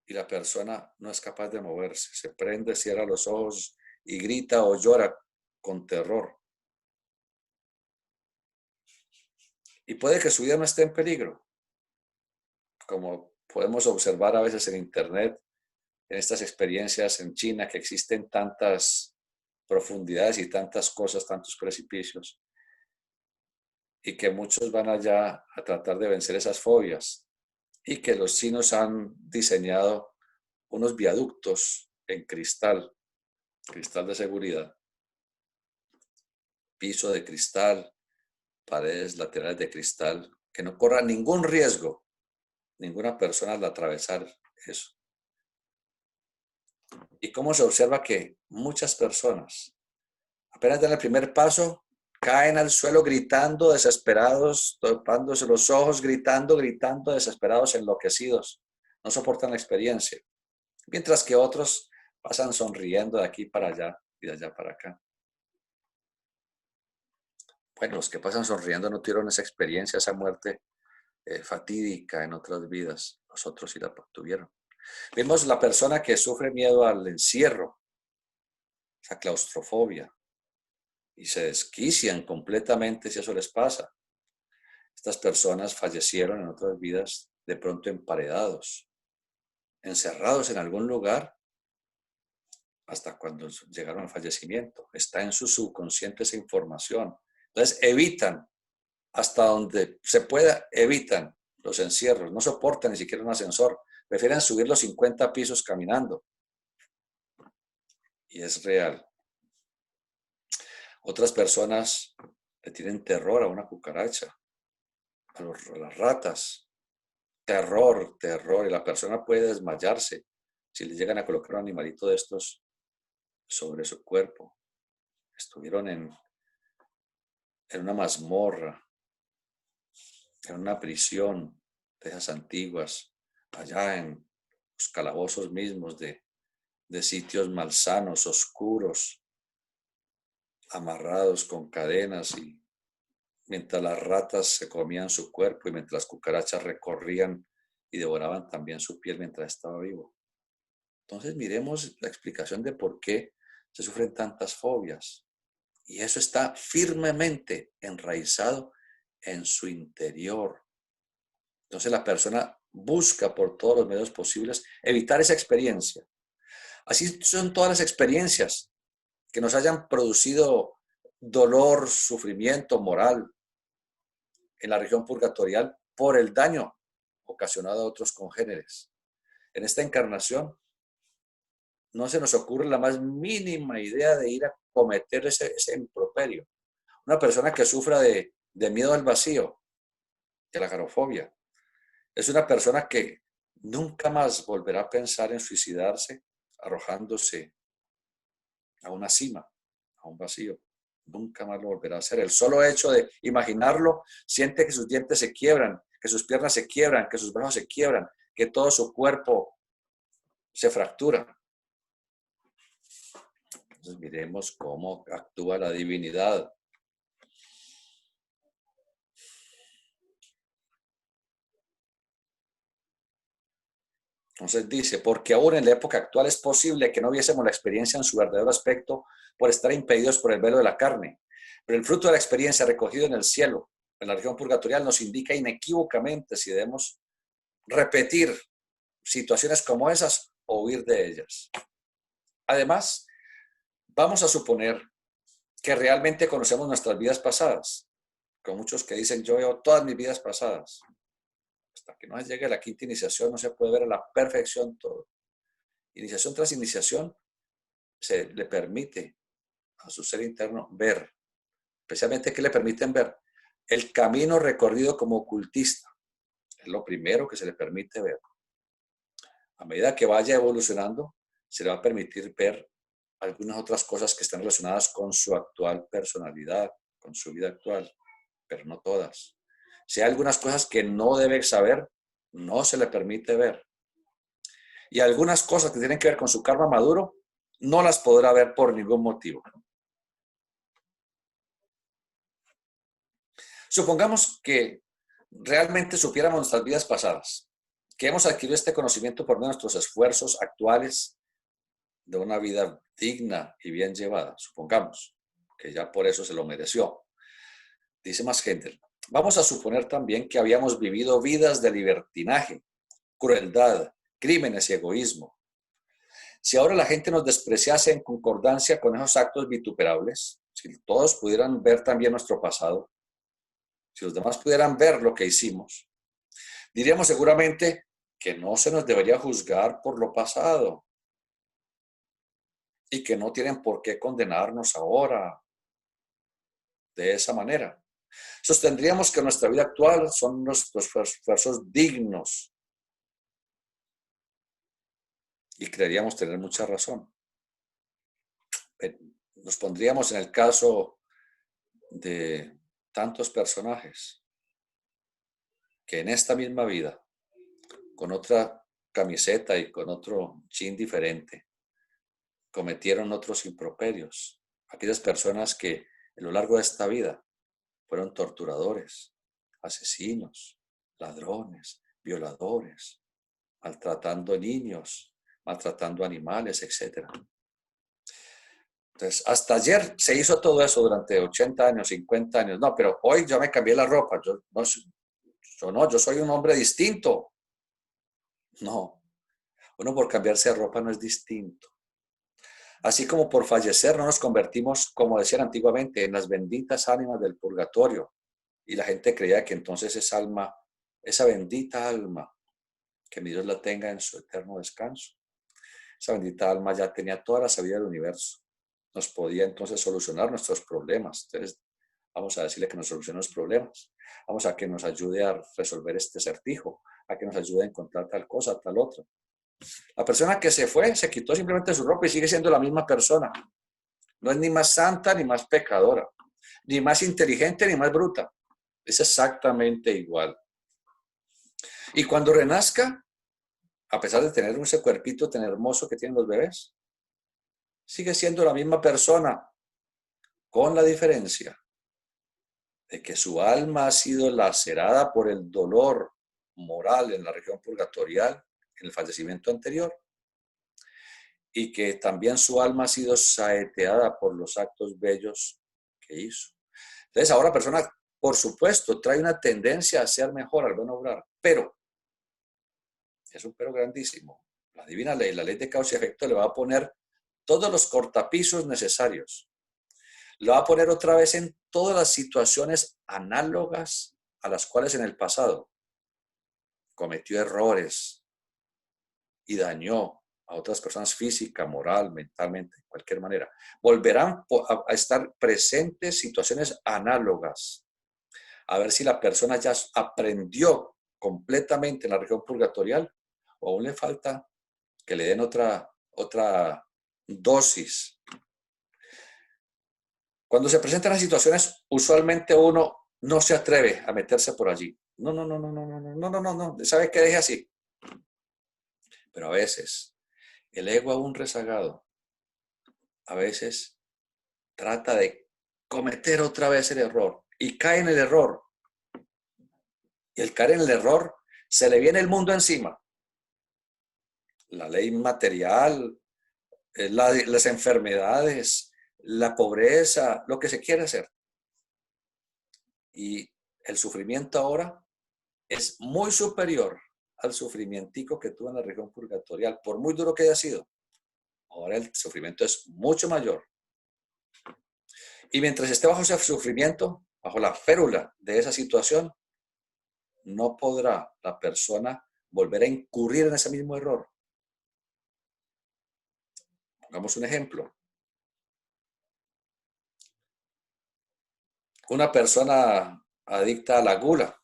Y la persona no es capaz de moverse. Se prende, cierra los ojos y grita o llora con terror. Y puede que su vida no esté en peligro. Como podemos observar a veces en internet, en estas experiencias en China, que existen tantas profundidades y tantas cosas, tantos precipicios, y que muchos van allá a tratar de vencer esas fobias, y que los chinos han diseñado unos viaductos en cristal de seguridad, piso de cristal, paredes laterales de cristal, que no corra ningún riesgo, ninguna persona al atravesar eso. Y cómo se observa que muchas personas, apenas dan el primer paso, caen al suelo gritando, desesperados, topándose los ojos, gritando, desesperados, enloquecidos. No soportan la experiencia. Mientras que otros pasan sonriendo de aquí para allá y de allá para acá. Bueno, los que pasan sonriendo no tuvieron esa experiencia, esa muerte fatídica en otras vidas. Los otros sí la tuvieron. Vemos la persona que sufre miedo al encierro, esa claustrofobia, y se desquician completamente si eso les pasa. Estas personas fallecieron en otras vidas de pronto emparedados, encerrados en algún lugar hasta cuando llegaron al fallecimiento. Está en su subconsciente esa información. Entonces evitan, hasta donde se pueda, evitan los encierros. No soportan ni siquiera un ascensor. Prefieren subir los 50 pisos caminando. Y es real. Otras personas le tienen terror a una cucaracha, a las ratas. Terror, y la persona puede desmayarse si le llegan a colocar un animalito de estos sobre su cuerpo. Estuvieron en una mazmorra, en una prisión de esas antiguas, allá en los calabozos mismos de sitios malsanos, oscuros, amarrados con cadenas, y mientras las ratas se comían su cuerpo y mientras las cucarachas recorrían y devoraban también su piel mientras estaba vivo. Entonces miremos la explicación de por qué se sufren tantas fobias. Y eso está firmemente enraizado en su interior. Entonces la persona busca por todos los medios posibles evitar esa experiencia. Así son todas las experiencias que nos hayan producido dolor, sufrimiento moral en la región purgatorial por el daño ocasionado a otros congéneres. En esta encarnación no se nos ocurre la más mínima idea de ir a cometer ese improperio. Una persona que sufra de miedo al vacío, de la agarofobia, es una persona que nunca más volverá a pensar en suicidarse arrojándose a una cima, a un vacío. Nunca más lo volverá a hacer. El solo hecho de imaginarlo, siente que sus dientes se quiebran, que sus piernas se quiebran, que sus brazos se quiebran, que todo su cuerpo se fractura. Entonces miremos cómo actúa la divinidad. Entonces dice, porque aún en la época actual es posible que no viésemos la experiencia en su verdadero aspecto por estar impedidos por el velo de la carne. Pero el fruto de la experiencia recogido en el cielo, en la región purgatorial, nos indica inequívocamente si debemos repetir situaciones como esas o huir de ellas. Además, vamos a suponer que realmente conocemos nuestras vidas pasadas, con muchos que dicen, yo veo todas mis vidas pasadas. Hasta que no llegue la quinta iniciación no se puede ver a la perfección todo. Iniciación tras iniciación se le permite a su ser interno ver, especialmente ¿qué le permiten ver? El camino recorrido como ocultista. Es lo primero que se le permite ver. A medida que vaya evolucionando, se le va a permitir ver algunas otras cosas que están relacionadas con su actual personalidad, con su vida actual, pero no todas. Si hay algunas cosas que no debe saber, no se le permite ver. Y algunas cosas que tienen que ver con su karma maduro, no las podrá ver por ningún motivo. Supongamos que realmente supiéramos nuestras vidas pasadas, que hemos adquirido este conocimiento por medio de nuestros esfuerzos actuales de una vida digna y bien llevada. Supongamos que ya por eso se lo mereció. Dice más gente, vamos a suponer también que habíamos vivido vidas de libertinaje, crueldad, crímenes y egoísmo. Si ahora la gente nos despreciase en concordancia con esos actos vituperables, si todos pudieran ver también nuestro pasado, si los demás pudieran ver lo que hicimos, diríamos seguramente que no se nos debería juzgar por lo pasado y que no tienen por qué condenarnos ahora de esa manera. Sostendríamos que nuestra vida actual son nuestros esfuerzos dignos y creeríamos tener mucha razón. Nos pondríamos en el caso de tantos personajes que en esta misma vida, con otra camiseta y con otro jean diferente, cometieron otros improperios. Aquellas personas que a lo largo de esta vida fueron torturadores, asesinos, ladrones, violadores, maltratando niños, maltratando animales, etc. Entonces, hasta ayer se hizo todo eso durante 80 años, 50 años. No, pero hoy ya me cambié la ropa. Yo soy un hombre distinto. No, uno por cambiarse de ropa no es distinto. Así como por fallecer no nos convertimos, como decían antiguamente, en las benditas ánimas del purgatorio. Y la gente creía que entonces esa alma, esa bendita alma, que mi Dios la tenga en su eterno descanso, esa bendita alma ya tenía toda la sabiduría del universo. Nos podía entonces solucionar nuestros problemas. Entonces, vamos a decirle que nos solucione los problemas. Vamos a que nos ayude a resolver este acertijo, a que nos ayude a encontrar tal cosa, tal otra. La persona que se fue se quitó simplemente su ropa y sigue siendo la misma persona. No es ni más santa ni más pecadora, ni más inteligente ni más bruta. Es exactamente igual. Y cuando renazca, a pesar de tener ese cuerpito tan hermoso que tienen los bebés, sigue siendo la misma persona, con la diferencia de que su alma ha sido lacerada por el dolor moral en la región purgatorial, en el fallecimiento anterior, y que también su alma ha sido saeteada por los actos bellos que hizo. Entonces, ahora la persona, por supuesto, trae una tendencia a ser mejor, al buen obrar, pero, es un pero grandísimo, la divina ley, la ley de causa y efecto le va a poner todos los cortapisos necesarios. Lo va a poner otra vez en todas las situaciones análogas a las cuales en el pasado cometió errores y dañó a otras personas física, moral, mentalmente, de cualquier manera. Volverán a estar presentes situaciones análogas. A ver si la persona ya aprendió completamente en la región purgatorial o aún le falta que le den otra dosis. Cuando se presentan las situaciones, usualmente uno no se atreve a meterse por allí. No. ¿Sabe qué? Deje así. Pero a veces, el ego aún rezagado, a veces trata de cometer otra vez el error y cae en el error. Y al caer en el error, se le viene el mundo encima. La ley material, las enfermedades, la pobreza, lo que se quiere hacer. Y el sufrimiento ahora es muy superior al sufrimiento que tuvo en la región purgatorial, por muy duro que haya sido. Ahora el sufrimiento es mucho mayor. Y mientras esté bajo ese sufrimiento, bajo la férula de esa situación, no podrá la persona volver a incurrir en ese mismo error. Pongamos un ejemplo. Una persona adicta a la gula,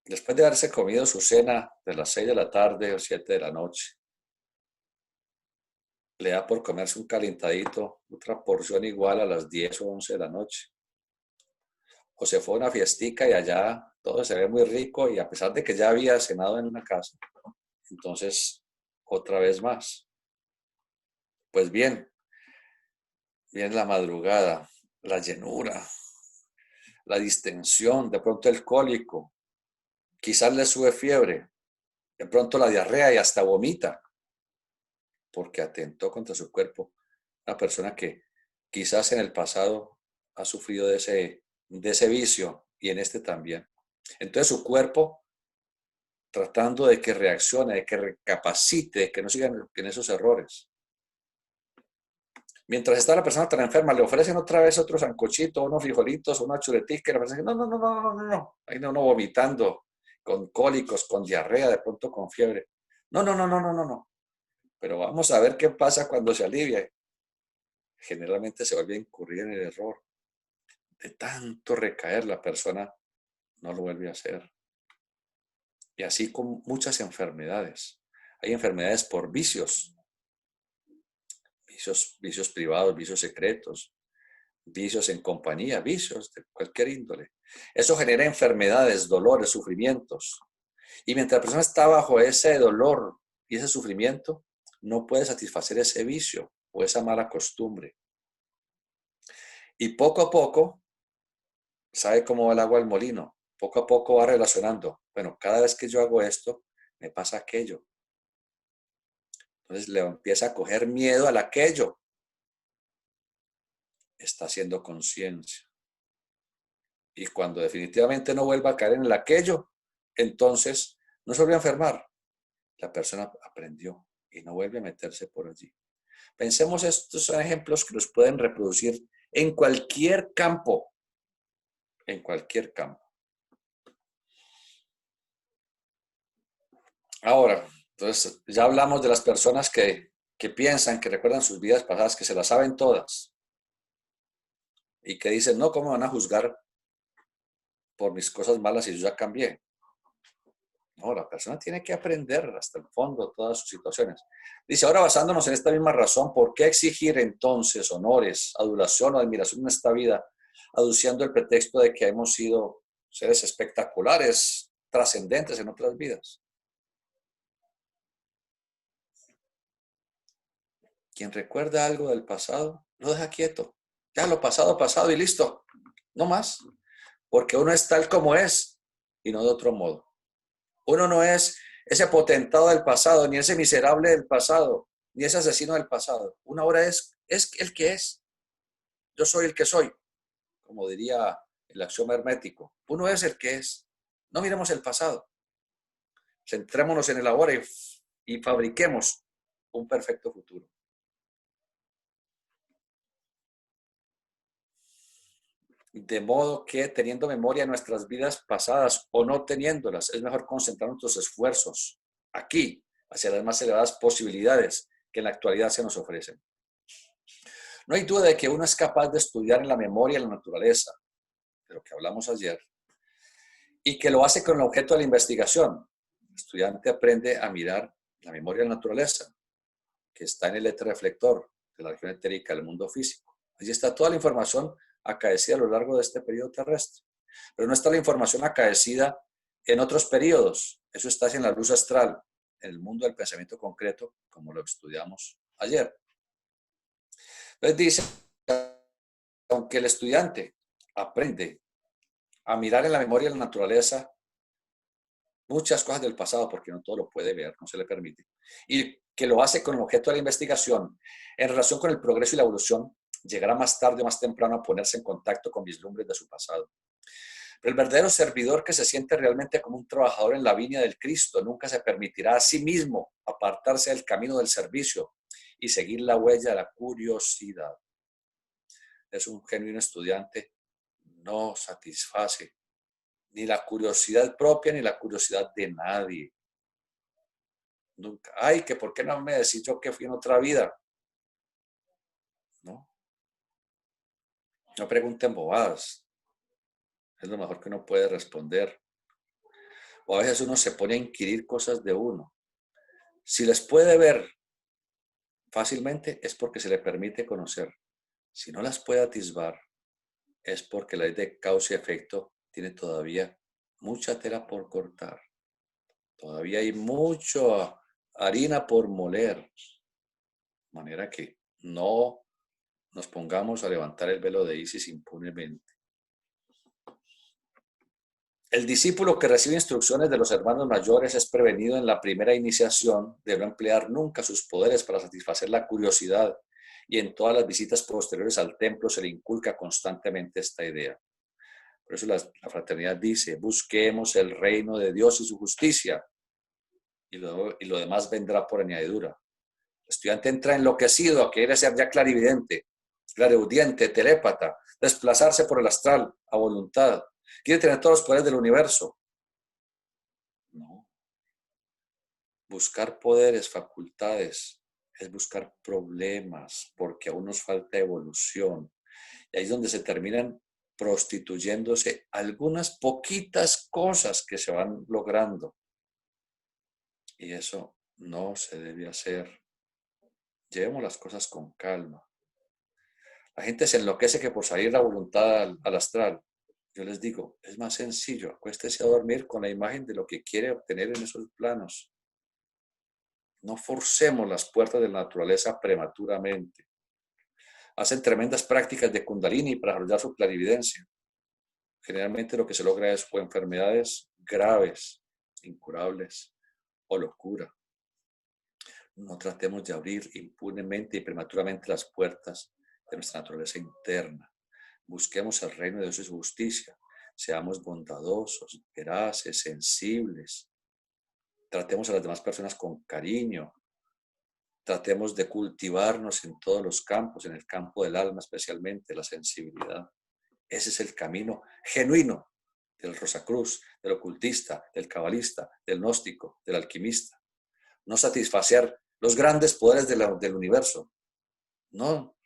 después de haberse comido su cena de las 6 de la tarde o 7 de la noche, le da por comerse un calentadito, otra porción igual a las 10 o 11 de la noche. O se fue a una fiestica y allá todo se ve muy rico y a pesar de que ya había cenado en una casa, entonces otra vez más. Pues bien, viene la madrugada, la llenura, la distensión, de pronto el cólico, quizás le sube fiebre, de pronto la diarrea y hasta vomita, porque atentó contra su cuerpo. Una persona que quizás en el pasado ha sufrido de ese vicio y en este también. Entonces su cuerpo, tratando de que reaccione, de que recapacite, de que no sigan en esos errores. Mientras está la persona tan enferma, le ofrecen otra vez otro sancochito, unos frijolitos, una chuletica, y la persona dice, no. Ahí no, vomitando, con cólicos, con diarrea, de pronto con fiebre. No. Pero vamos a ver qué pasa cuando se alivia. Generalmente se vuelve a incurrir en el error. De tanto recaer, la persona no lo vuelve a hacer. Y así con muchas enfermedades. Hay enfermedades por vicios privados, vicios secretos, vicios en compañía, vicios de cualquier índole. Eso genera enfermedades, dolores, sufrimientos. Y mientras la persona está bajo ese dolor y ese sufrimiento, no puede satisfacer ese vicio o esa mala costumbre. Y poco a poco, ¿sabe cómo va el agua al molino? Poco a poco va relacionando. Bueno, cada vez que yo hago esto, me pasa aquello. Entonces le empieza a coger miedo al aquello. Está haciendo conciencia. Y cuando definitivamente no vuelva a caer en el aquello, entonces no se vuelve a enfermar. La persona aprendió y no vuelve a meterse por allí. Pensemos, estos son ejemplos que los pueden reproducir en cualquier campo. En cualquier campo. Ahora, entonces ya hablamos de las personas que piensan, que recuerdan sus vidas pasadas, que se las saben todas. Y que dicen, no, ¿cómo van a juzgar por mis cosas malas si yo ya cambié? No, la persona tiene que aprender hasta el fondo todas sus situaciones. Dice, ahora basándonos en esta misma razón, ¿por qué exigir entonces honores, adulación o admiración en esta vida, aduciendo el pretexto de que hemos sido seres espectaculares, trascendentes en otras vidas? Quien recuerda algo del pasado, lo deja quieto. Ya lo pasado, pasado y listo. No más. Porque uno es tal como es y no de otro modo. Uno no es ese potentado del pasado, ni ese miserable del pasado, ni ese asesino del pasado. Uno ahora es el que es. Yo soy el que soy, como diría el axioma hermético. Uno es el que es. No miremos el pasado. Centrémonos en el ahora y fabriquemos un perfecto futuro. De modo que teniendo memoria de nuestras vidas pasadas o no teniéndolas, es mejor concentrar nuestros esfuerzos aquí hacia las más elevadas posibilidades que en la actualidad se nos ofrecen. No hay duda de que uno es capaz de estudiar en la memoria la naturaleza, de lo que hablamos ayer, y que lo hace con el objeto de la investigación. El estudiante aprende a mirar la memoria de la naturaleza, que está en el éter reflector de la región etérica del mundo físico. Allí está toda la información acaecida a lo largo de este periodo terrestre. Pero no está la información acaecida en otros periodos. Eso está en la luz astral, en el mundo del pensamiento concreto, como lo estudiamos ayer. Entonces dice, aunque el estudiante aprende a mirar en la memoria de la naturaleza muchas cosas del pasado, porque no todo lo puede ver, no se le permite, y que lo hace con el objeto de la investigación en relación con el progreso y la evolución, llegará más tarde o más temprano a ponerse en contacto con vislumbres de su pasado. Pero el verdadero servidor que se siente realmente como un trabajador en la viña del Cristo nunca se permitirá a sí mismo apartarse del camino del servicio y seguir la huella de la curiosidad. Es un genuino estudiante, no satisface ni la curiosidad propia ni la curiosidad de nadie. Nunca. Ay, que por qué no me decís yo que fui en otra vida. No, no pregunten bobadas. Es lo mejor que uno puede responder. O a veces uno se pone a inquirir cosas de uno. Si les puede ver fácilmente es porque se le permite conocer. Si no las puede atisbar es porque la ley de causa y efecto tiene todavía mucha tela por cortar. Todavía hay mucha harina por moler. De manera que no nos pongamos a levantar el velo de Isis impunemente. El discípulo que recibe instrucciones de los hermanos mayores es prevenido en la primera iniciación de no emplear nunca sus poderes para satisfacer la curiosidad, y en todas las visitas posteriores al templo se le inculca constantemente esta idea. Por eso la fraternidad dice, busquemos el reino de Dios y su justicia, y lo demás vendrá por añadidura. El estudiante entra enloquecido a querer ser ya clarividente, clariaudiente, telépata, desplazarse por el astral a voluntad. Quiere tener todos los poderes del universo. No. Buscar poderes, facultades, es buscar problemas, porque aún nos falta evolución. Y ahí es donde se terminan prostituyéndose algunas poquitas cosas que se van logrando. Y eso no se debe hacer. Llevemos las cosas con calma. La gente se enloquece que por salir la voluntad al astral. Yo les digo, es más sencillo, acuéstese a dormir con la imagen de lo que quiere obtener en esos planos. No forcemos las puertas de la naturaleza prematuramente. Hacen tremendas prácticas de Kundalini para desarrollar su clarividencia. Generalmente lo que se logra es o enfermedades graves, incurables, o locura. No tratemos de abrir impunemente y prematuramente las puertas de nuestra naturaleza interna. Busquemos el reino de Dios y su justicia. Seamos bondadosos, veraces, sensibles. Tratemos a las demás personas con cariño. Tratemos de cultivarnos en todos los campos, en el campo del alma especialmente, la sensibilidad. Ese es el camino genuino del Rosacruz, del ocultista, del cabalista, del gnóstico, del alquimista. No satisfacer los grandes poderes del universo. No,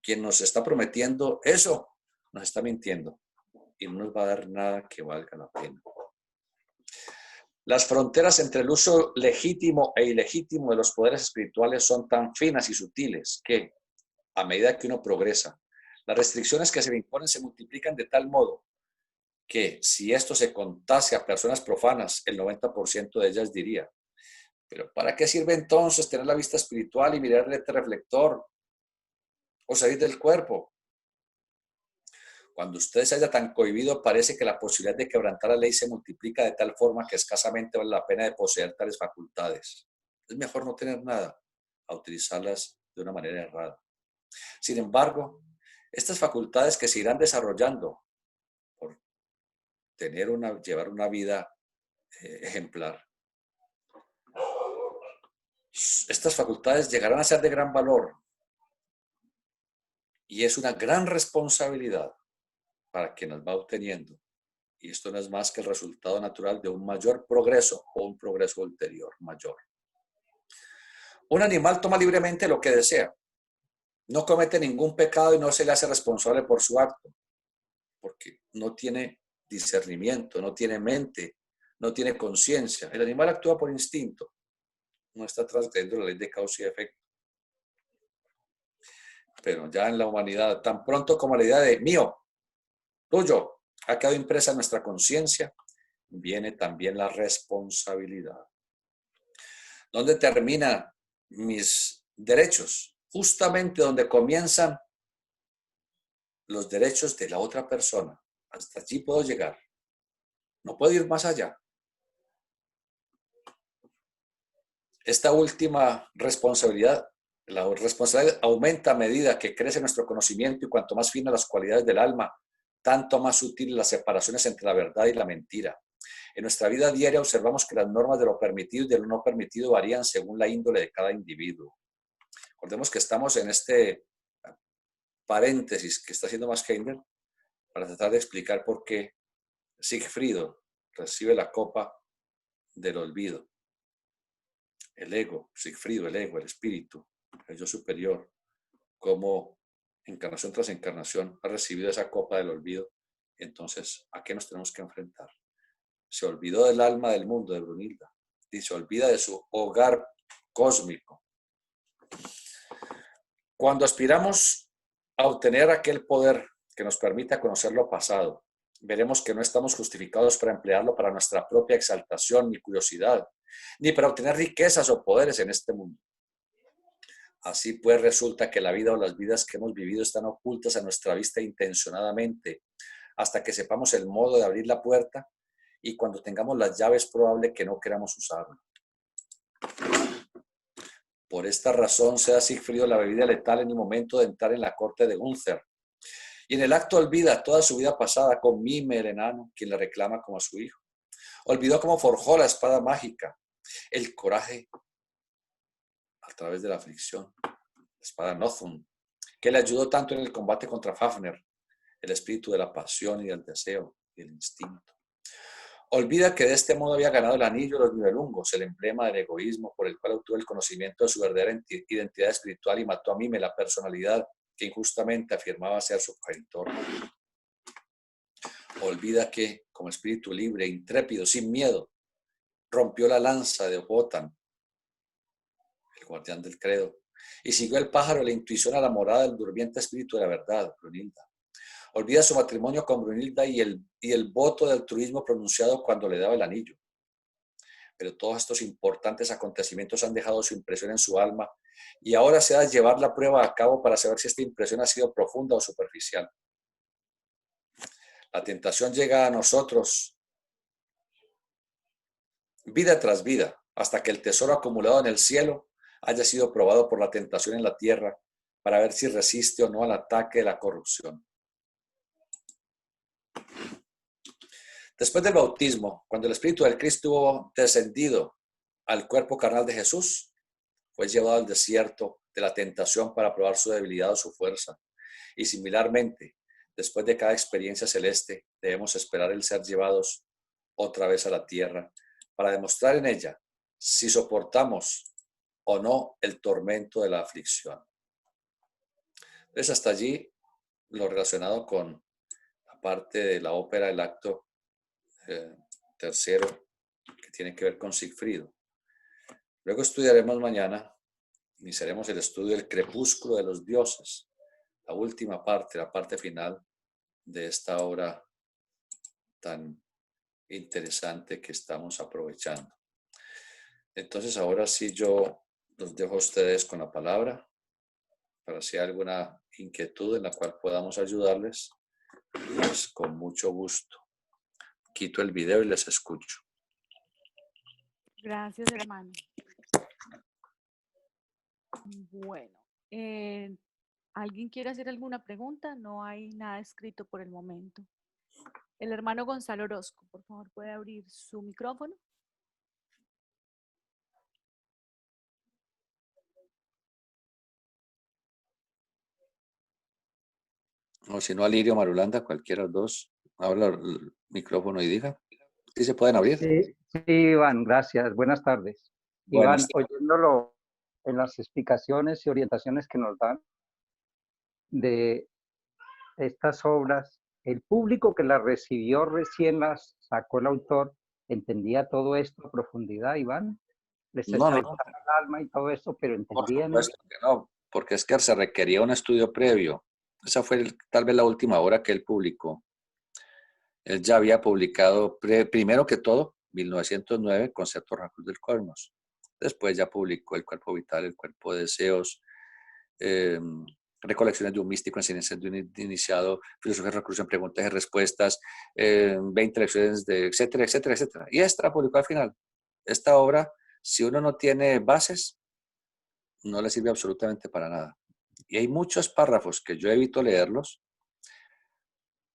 quien nos está prometiendo eso nos está mintiendo y no nos va a dar nada que valga la pena. Las fronteras entre el uso legítimo e ilegítimo de los poderes espirituales son tan finas y sutiles que, a medida que uno progresa, las restricciones que se le imponen se multiplican de tal modo que si esto se contase a personas profanas, el 90% de ellas diría: ¿pero para qué sirve entonces tener la vista espiritual y mirar este reflector o salir del cuerpo? Cuando usted se haya tan cohibido, parece que la posibilidad de quebrantar la ley se multiplica de tal forma que escasamente vale la pena de poseer tales facultades. Es mejor no tener nada a utilizarlas de una manera errada. Sin embargo, estas facultades que se irán desarrollando por llevar una vida ejemplar, estas facultades llegarán a ser de gran valor y es una gran responsabilidad para quien las va obteniendo. Y esto no es más que el resultado natural de un mayor progreso o un progreso ulterior mayor. Un animal toma libremente lo que desea. No comete ningún pecado y no se le hace responsable por su acto, porque no tiene discernimiento, no tiene mente, no tiene conciencia. El animal actúa por instinto, no está transgrediendo la ley de causa y efecto. Pero ya en la humanidad, tan pronto como la idea de mío, tuyo, ha quedado impresa en nuestra conciencia, viene también la responsabilidad. ¿Dónde terminan mis derechos? Justamente donde comienzan los derechos de la otra persona. Hasta allí puedo llegar. No puedo ir más allá. Esta última responsabilidad, la responsabilidad aumenta a medida que crece nuestro conocimiento y cuanto más finas las cualidades del alma, tanto más sutiles las separaciones entre la verdad y la mentira. En nuestra vida diaria observamos que las normas de lo permitido y de lo no permitido varían según la índole de cada individuo. Recordemos que estamos en este paréntesis que está haciendo Max Heindel para tratar de explicar por qué Sigfrido recibe la copa del olvido. El ego, Sigfrido, el ego, el espíritu, el yo superior, como encarnación tras encarnación ha recibido esa copa del olvido. Entonces, ¿a qué nos tenemos que enfrentar? Se olvidó del alma del mundo de Brunilda y se olvida de su hogar cósmico. Cuando aspiramos a obtener aquel poder que nos permita conocer lo pasado, veremos que no estamos justificados para emplearlo para nuestra propia exaltación ni curiosidad, ni para obtener riquezas o poderes en este mundo. Así pues, resulta que la vida o las vidas que hemos vivido están ocultas a nuestra vista intencionadamente, hasta que sepamos el modo de abrir la puerta, y cuando tengamos las llaves es probable que no queramos usarla. Por esta razón se da Sigfrido la bebida letal en el momento de entrar en la corte de Gunther, y en el acto olvida toda su vida pasada con Mime el enano, quien le reclama como a su hijo. Olvidó cómo forjó la espada mágica, el coraje a través de la aflicción, la espada Nothung, que le ayudó tanto en el combate contra Fafner, el espíritu de la pasión y del deseo y el instinto. Olvida que de este modo había ganado el anillo de los Nibelungos, el emblema del egoísmo por el cual obtuvo el conocimiento de su verdadera identidad espiritual y mató a Mime, la personalidad que injustamente afirmaba ser su progenitor. Olvida que, como espíritu libre, intrépido, sin miedo, rompió la lanza de Wotan, el guardián del credo, y siguió el pájaro de la intuición a la morada del durmiente espíritu de la verdad, Brunilda. Olvida su matrimonio con Brunilda y el voto de altruismo pronunciado cuando le daba el anillo. Pero todos estos importantes acontecimientos han dejado su impresión en su alma y ahora se ha de llevar la prueba a cabo para saber si esta impresión ha sido profunda o superficial. La tentación llega a nosotros vida tras vida, hasta que el tesoro acumulado en el cielo haya sido probado por la tentación en la tierra para ver si resiste o no al ataque de la corrupción. Después del bautismo, cuando el Espíritu del Cristo hubo descendido al cuerpo carnal de Jesús, fue llevado al desierto de la tentación para probar su debilidad o su fuerza. Y similarmente, después de cada experiencia celeste, debemos esperar el ser llevados otra vez a la tierra para demostrar en ella si soportamos o no el tormento de la aflicción. Entonces, hasta allí lo relacionado con la parte de la ópera, el acto tercero, que tiene que ver con Sigfrido. Luego estudiaremos mañana, iniciaremos el estudio del crepúsculo de los dioses, la última parte, la parte final de esta obra tan interesante que estamos aprovechando. Entonces ahora sí yo los dejo a ustedes con la palabra para si hay alguna inquietud en la cual podamos ayudarles, pues con mucho gusto. Quito el video y les escucho. Gracias, hermano. Bueno, ¿alguien quiere hacer alguna pregunta? No hay nada escrito por el momento. El hermano Gonzalo Orozco, por favor, ¿puede abrir su micrófono? O si no, Alirio, Marulanda, cualquiera de los dos, habla el micrófono y diga. ¿Sí se pueden abrir? Sí, Iván, gracias. Buenas tardes. Buenas Iván, oyéndolo en las explicaciones y orientaciones que nos dan de estas obras, el público que las recibió recién las sacó el autor, ¿entendía todo esto a profundidad, Iván? Les No, está no, entrando el alma y todo esto, pero por ¿entendían? supuesto que no, porque es que se requería un estudio previo. Esa fue tal vez la última obra que él publicó. Él ya había publicado, primero que todo, 1909, Concepto Oracul del Cosmos. Después ya publicó El Cuerpo Vital, El Cuerpo de Deseos, Recolecciones de un Místico, Enseñanzas de un Iniciado, Filosofía de Recursos en Preguntas y Respuestas, 20 lecciones de etcétera, etcétera, etcétera. Y esta la publicó al final. Esta obra, si uno no tiene bases, no le sirve absolutamente para nada. Y hay muchos párrafos que yo evito leerlos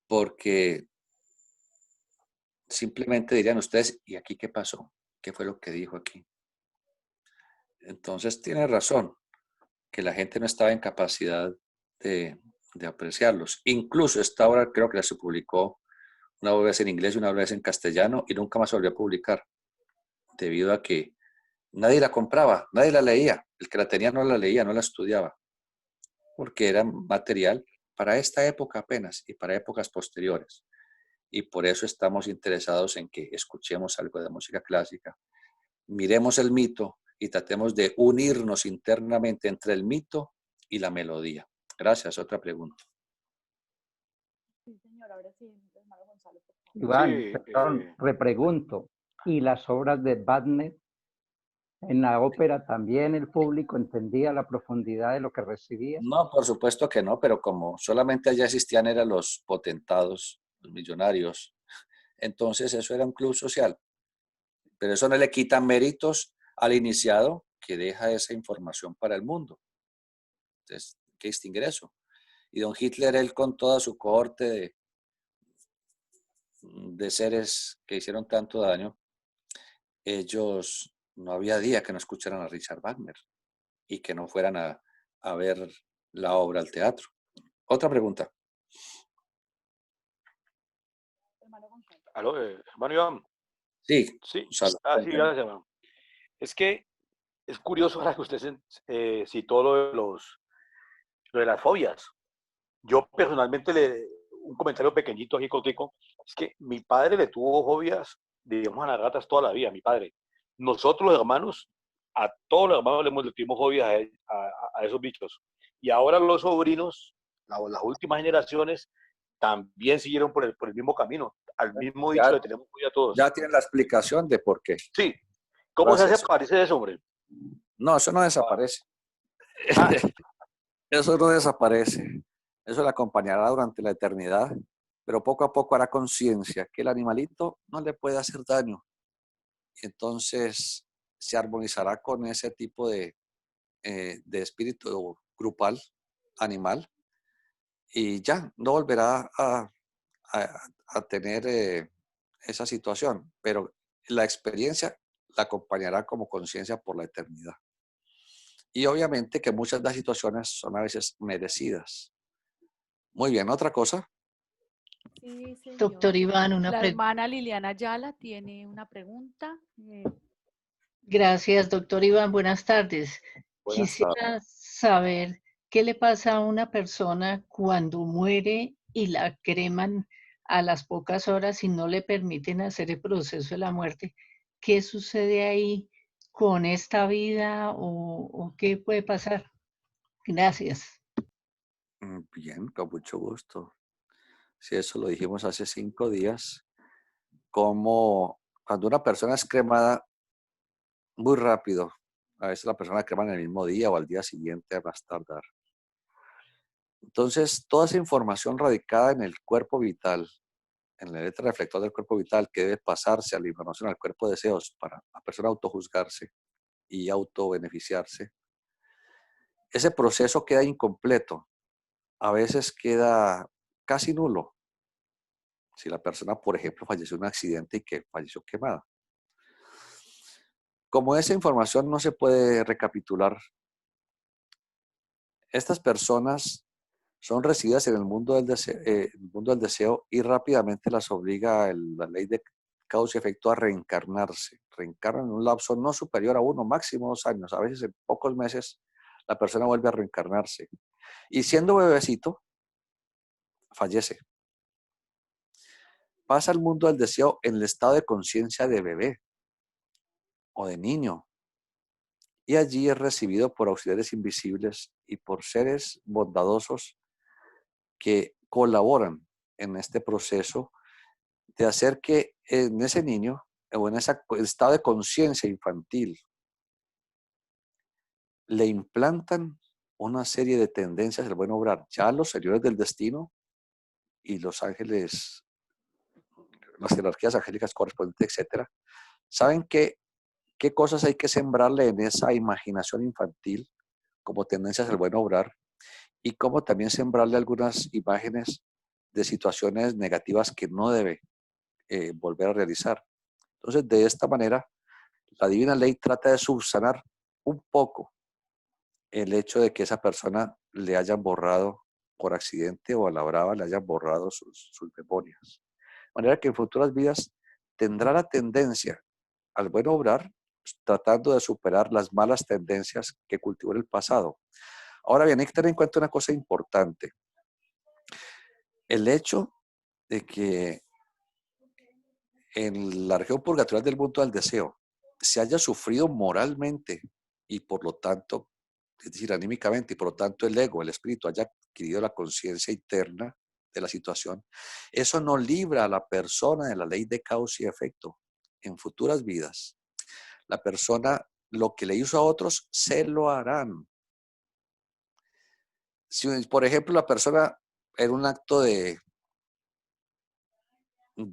porque simplemente dirían ustedes, ¿y aquí qué pasó? ¿Qué fue lo que dijo aquí? Entonces tiene razón que la gente no estaba en capacidad de apreciarlos. Incluso esta obra creo que se publicó una vez en inglés y una vez en castellano y nunca más volvió a publicar debido a que nadie la compraba, nadie la leía. El que la tenía no la leía, no la estudiaba, porque era material para esta época apenas y para épocas posteriores. Y por eso estamos interesados en que escuchemos algo de música clásica, miremos el mito y tratemos de unirnos internamente entre el mito y la melodía. Gracias. Otra pregunta. Sí, señor. Ahora sí, hermano Gonzalo, por favor. Iván, Sí, perdón, repregunto. ¿Y las obras de Wagner? En la ópera también el público entendía la profundidad de lo que recibía. No, por supuesto que no, pero como solamente allá existían eran los potentados, los millonarios, entonces eso era un club social. Pero eso no le quita méritos al iniciado que deja esa información para el mundo. Entonces, hay que distinguir eso. Y don Hitler, él con toda su cohorte de seres que hicieron tanto daño, ellos no había día que no escucharan a Richard Wagner y que no fueran a ver la obra al teatro. Otra pregunta. Hermano Gonzalo. aló, hermano Iván. Sí, Sí, Gonzalo, sí, gracias, hermano. Es que es curioso ahora que usted citó lo de las fobias. Yo personalmente, un comentario pequeñito aquí cortico, es que mi padre le tuvo fobias, digamos, a las ratas toda la vida, mi padre. Nosotros los hermanos, a todos los hermanos le tuvimos fobias a esos bichos. Y ahora los sobrinos, las últimas generaciones, también siguieron por el mismo camino. Al mismo dicho le tenemos fobia a todos. ya tienen la explicación de por qué. Sí. ¿Cómo se Gracias. desaparece eso, hombre? No, eso no desaparece. Ah, Eso no desaparece. Eso le acompañará durante la eternidad, pero poco a poco hará conciencia que el animalito no le puede hacer daño. Y entonces se armonizará con ese tipo de espíritu grupal, animal, y ya no volverá a tener esa situación, pero la experiencia la acompañará como conciencia por la eternidad. Y obviamente que muchas de las situaciones son a veces merecidas. Muy bien, otra cosa. Sí, señor. Doctor Iván, una La pregunta. hermana Liliana Ayala tiene una pregunta. Gracias, doctor Iván. Buenas tardes. Buenas tardes. Quisiera saber qué le pasa a una persona cuando muere y la creman a las pocas horas y no le permiten hacer el proceso de la muerte. ¿qué sucede ahí con esta vida o qué puede pasar? Gracias. Bien, con mucho gusto. Si eso lo dijimos hace 5 días, como cuando una persona es cremada muy rápido, a veces la persona crema en el mismo día o al día siguiente a más tardar. Entonces, toda esa información radicada en el cuerpo vital, en la letra reflector del cuerpo vital, que debe pasarse a la información al cuerpo de deseos para la persona autojuzgarse y autobeneficiarse, ese proceso queda incompleto, a veces queda casi nulo. Si la persona, por ejemplo, falleció en un accidente y que falleció quemada. Como esa información no se puede recapitular, estas personas son recibidas en el mundo del deseo y rápidamente las obliga la ley de causa y efecto a reencarnarse. Reencarnan en un lapso no superior a 1, máximo 2 años. A veces en pocos meses la persona vuelve a reencarnarse. Y siendo bebecito, fallece. Pasa al mundo del deseo en el estado de conciencia de bebé o de niño. Y allí es recibido por auxiliares invisibles y por seres bondadosos que colaboran en este proceso de hacer que en ese niño o en ese estado de conciencia infantil le implantan una serie de tendencias del buen obrar. Ya los señores del destino y los ángeles, las jerarquías angélicas correspondientes, etcétera, saben qué cosas hay que sembrarle en esa imaginación infantil como tendencias del buen obrar y cómo también sembrarle algunas imágenes de situaciones negativas que no debe volver a realizar. Entonces, de esta manera, la divina ley trata de subsanar un poco el hecho de que esa persona le hayan borrado por accidente o a la brava le hayan borrado sus memorias. De manera que en futuras vidas tendrá la tendencia al buen obrar, tratando de superar las malas tendencias que cultivó en el pasado. Ahora bien, hay que tener en cuenta una cosa importante. El hecho de que en la región purgatorial del mundo del deseo se haya sufrido moralmente y por lo tanto, es decir, anímicamente, y por lo tanto el ego, el espíritu, haya adquirido la conciencia interna de la situación, eso no libra a la persona de la ley de causa y efecto. En futuras vidas, la persona, lo que le hizo a otros, se lo harán. Si, por ejemplo, la persona en un acto de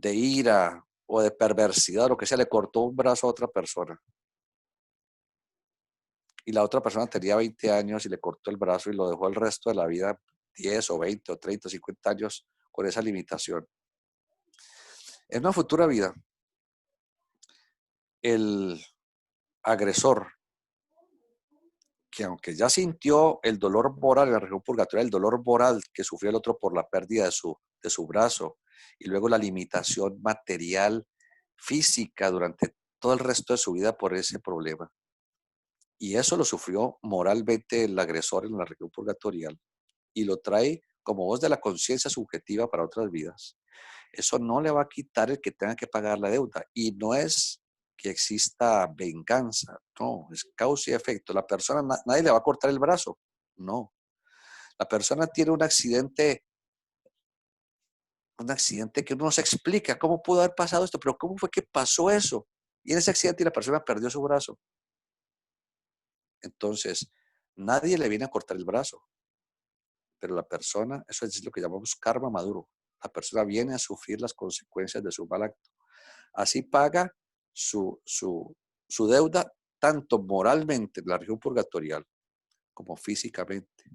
ira o de perversidad, lo que sea, le cortó un brazo a otra persona y la otra persona tenía 20 años y le cortó el brazo y lo dejó el resto de la vida, 10 o 20 o 30 o 50 años con esa limitación. En una futura vida, el agresor, que aunque ya sintió el dolor moral en la región purgatorial, el dolor moral que sufrió el otro por la pérdida de su brazo y luego la limitación material, física durante todo el resto de su vida por ese problema. Y eso lo sufrió moralmente el agresor en la región purgatorial y lo trae como voz de la conciencia subjetiva para otras vidas. Eso no le va a quitar el que tenga que pagar la deuda. Y no es que exista venganza, no, es causa y efecto. La persona, nadie le va a cortar el brazo, no. La persona tiene un accidente que uno no se explica cómo pudo haber pasado esto, pero cómo fue que pasó eso. Y en ese accidente la persona perdió su brazo. Entonces, nadie le viene a cortar el brazo, pero la persona, eso es lo que llamamos karma maduro. La persona viene a sufrir las consecuencias de su mal acto. Así paga su deuda tanto moralmente en la región purgatorial como físicamente.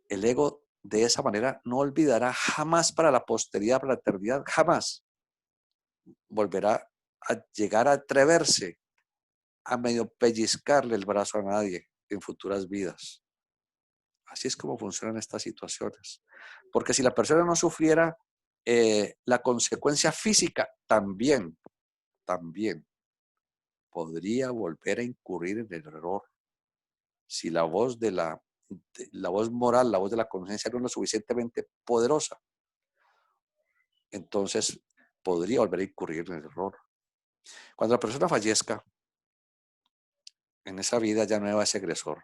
El ego de esa manera no olvidará jamás para la posteridad, para la eternidad, jamás volverá a llegar a atreverse a medio pellizcarle el brazo a nadie en futuras vidas. Así es como funcionan estas situaciones. Porque si la persona no sufriera la consecuencia física, también podría volver a incurrir en el error. Si la voz la voz moral, la voz de la conciencia no es lo suficientemente poderosa, entonces podría volver a incurrir en el error. Cuando la persona fallezca, en esa vida ya nueva ese agresor,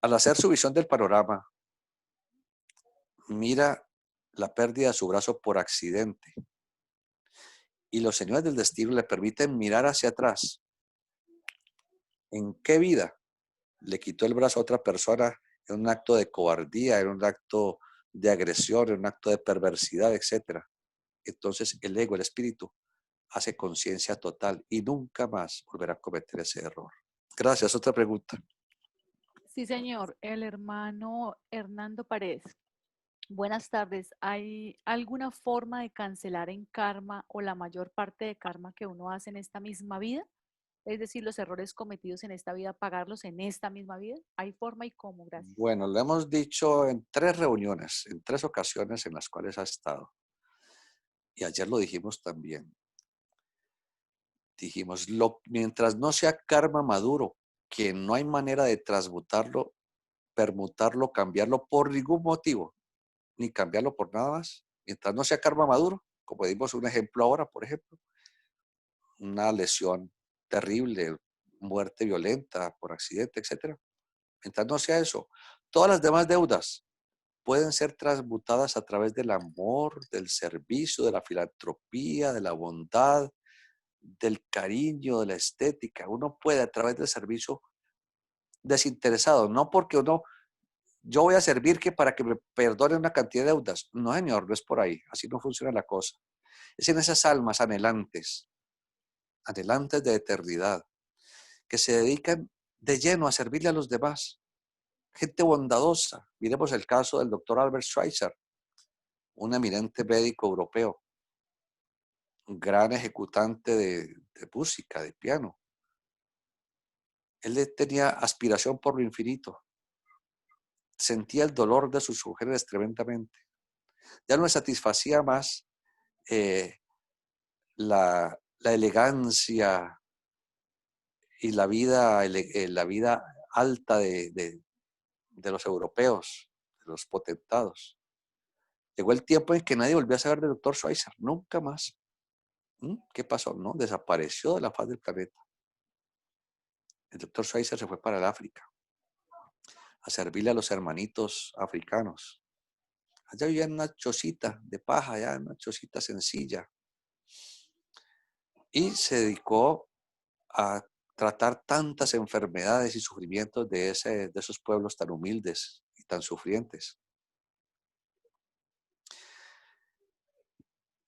al hacer su visión del panorama, mira la pérdida de su brazo por accidente y los señores del destino le permiten mirar hacia atrás. ¿En qué vida le quitó el brazo a otra persona en un acto de cobardía, en un acto de agresión, en un acto de perversidad, etcétera? Entonces el ego, el espíritu, hace conciencia total y nunca más volverá a cometer ese error. Gracias. Otra pregunta. Sí, señor. El hermano Hernando Paredes. Buenas tardes. ¿Hay alguna forma de cancelar en karma o la mayor parte de karma que uno hace en esta misma vida? Es decir, los errores cometidos en esta vida, pagarlos en esta misma vida. ¿Hay forma y cómo? Gracias. Bueno, lo hemos dicho en 3 reuniones, en 3 ocasiones en las cuales ha estado. Y ayer lo dijimos también. Dijimos, mientras no sea karma maduro, que no hay manera de transmutarlo, permutarlo, cambiarlo por ningún motivo, ni cambiarlo por nada más. Mientras no sea karma maduro, como dimos un ejemplo ahora, por ejemplo, una lesión terrible, muerte violenta por accidente, etcétera. Mientras no sea eso, todas las demás deudas pueden ser transmutadas a través del amor, del servicio, de la filantropía, de la bondad, del cariño, de la estética. Uno puede a través del servicio desinteresado, no porque yo voy a servir que para que me perdone una cantidad de deudas. No, señor, no es por ahí. Así no funciona la cosa. Es en esas almas anhelantes, anhelantes de eternidad, que se dedican de lleno a servirle a los demás. Gente bondadosa. Miremos el caso del doctor Albert Schweitzer, un eminente médico europeo, un gran ejecutante de música, de piano. Él tenía aspiración por lo infinito. Sentía el dolor de sus mujeres tremendamente. Ya no le satisfacía más la elegancia y la vida alta de los europeos, de los potentados. Llegó el tiempo en que nadie volvió a saber del doctor Schweitzer, nunca más. ¿Qué pasó? No, desapareció de la faz del planeta. El doctor Schweitzer se fue para el África a servirle a los hermanitos africanos. Allá vivía en una chocita de paja, allá en una chocita sencilla. Y se dedicó a tratar tantas enfermedades y sufrimientos de esos pueblos tan humildes y tan sufrientes.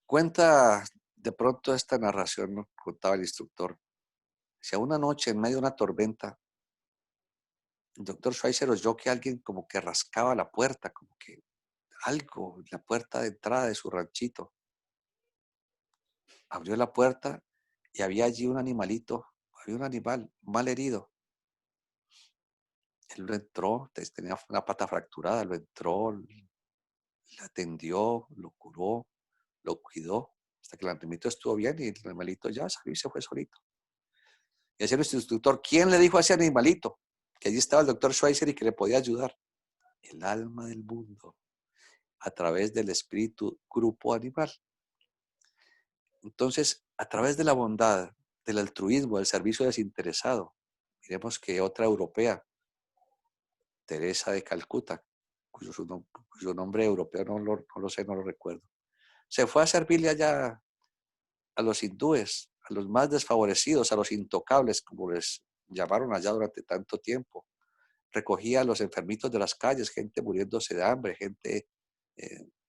Cuenta de pronto esta narración, ¿no? Contaba el instructor. Si a una noche, en medio de una tormenta, el doctor Schweitzer oyó que alguien como que rascaba la puerta, como que algo, la puerta de entrada de su ranchito. Abrió la puerta y había allí un animalito, había un animal mal herido. Él lo entró, tenía una pata fracturada, lo entró, le atendió, lo curó, lo cuidó, hasta que el animalito estuvo bien y el animalito ya salió y se fue solito. Y decía nuestro instructor, ¿quién le dijo a ese animalito que allí estaba el doctor Schweitzer y que le podía ayudar? El alma del mundo, a través del espíritu grupo animal. Entonces, a través de la bondad, del altruismo, del servicio desinteresado, miremos que otra europea, Teresa de Calcuta, cuyo nombre europeo no lo sé, no lo recuerdo, se fue a servirle allá a los hindúes, a los más desfavorecidos, a los intocables, como les llamaron allá durante tanto tiempo. Recogía a los enfermitos de las calles, gente muriéndose de hambre, gente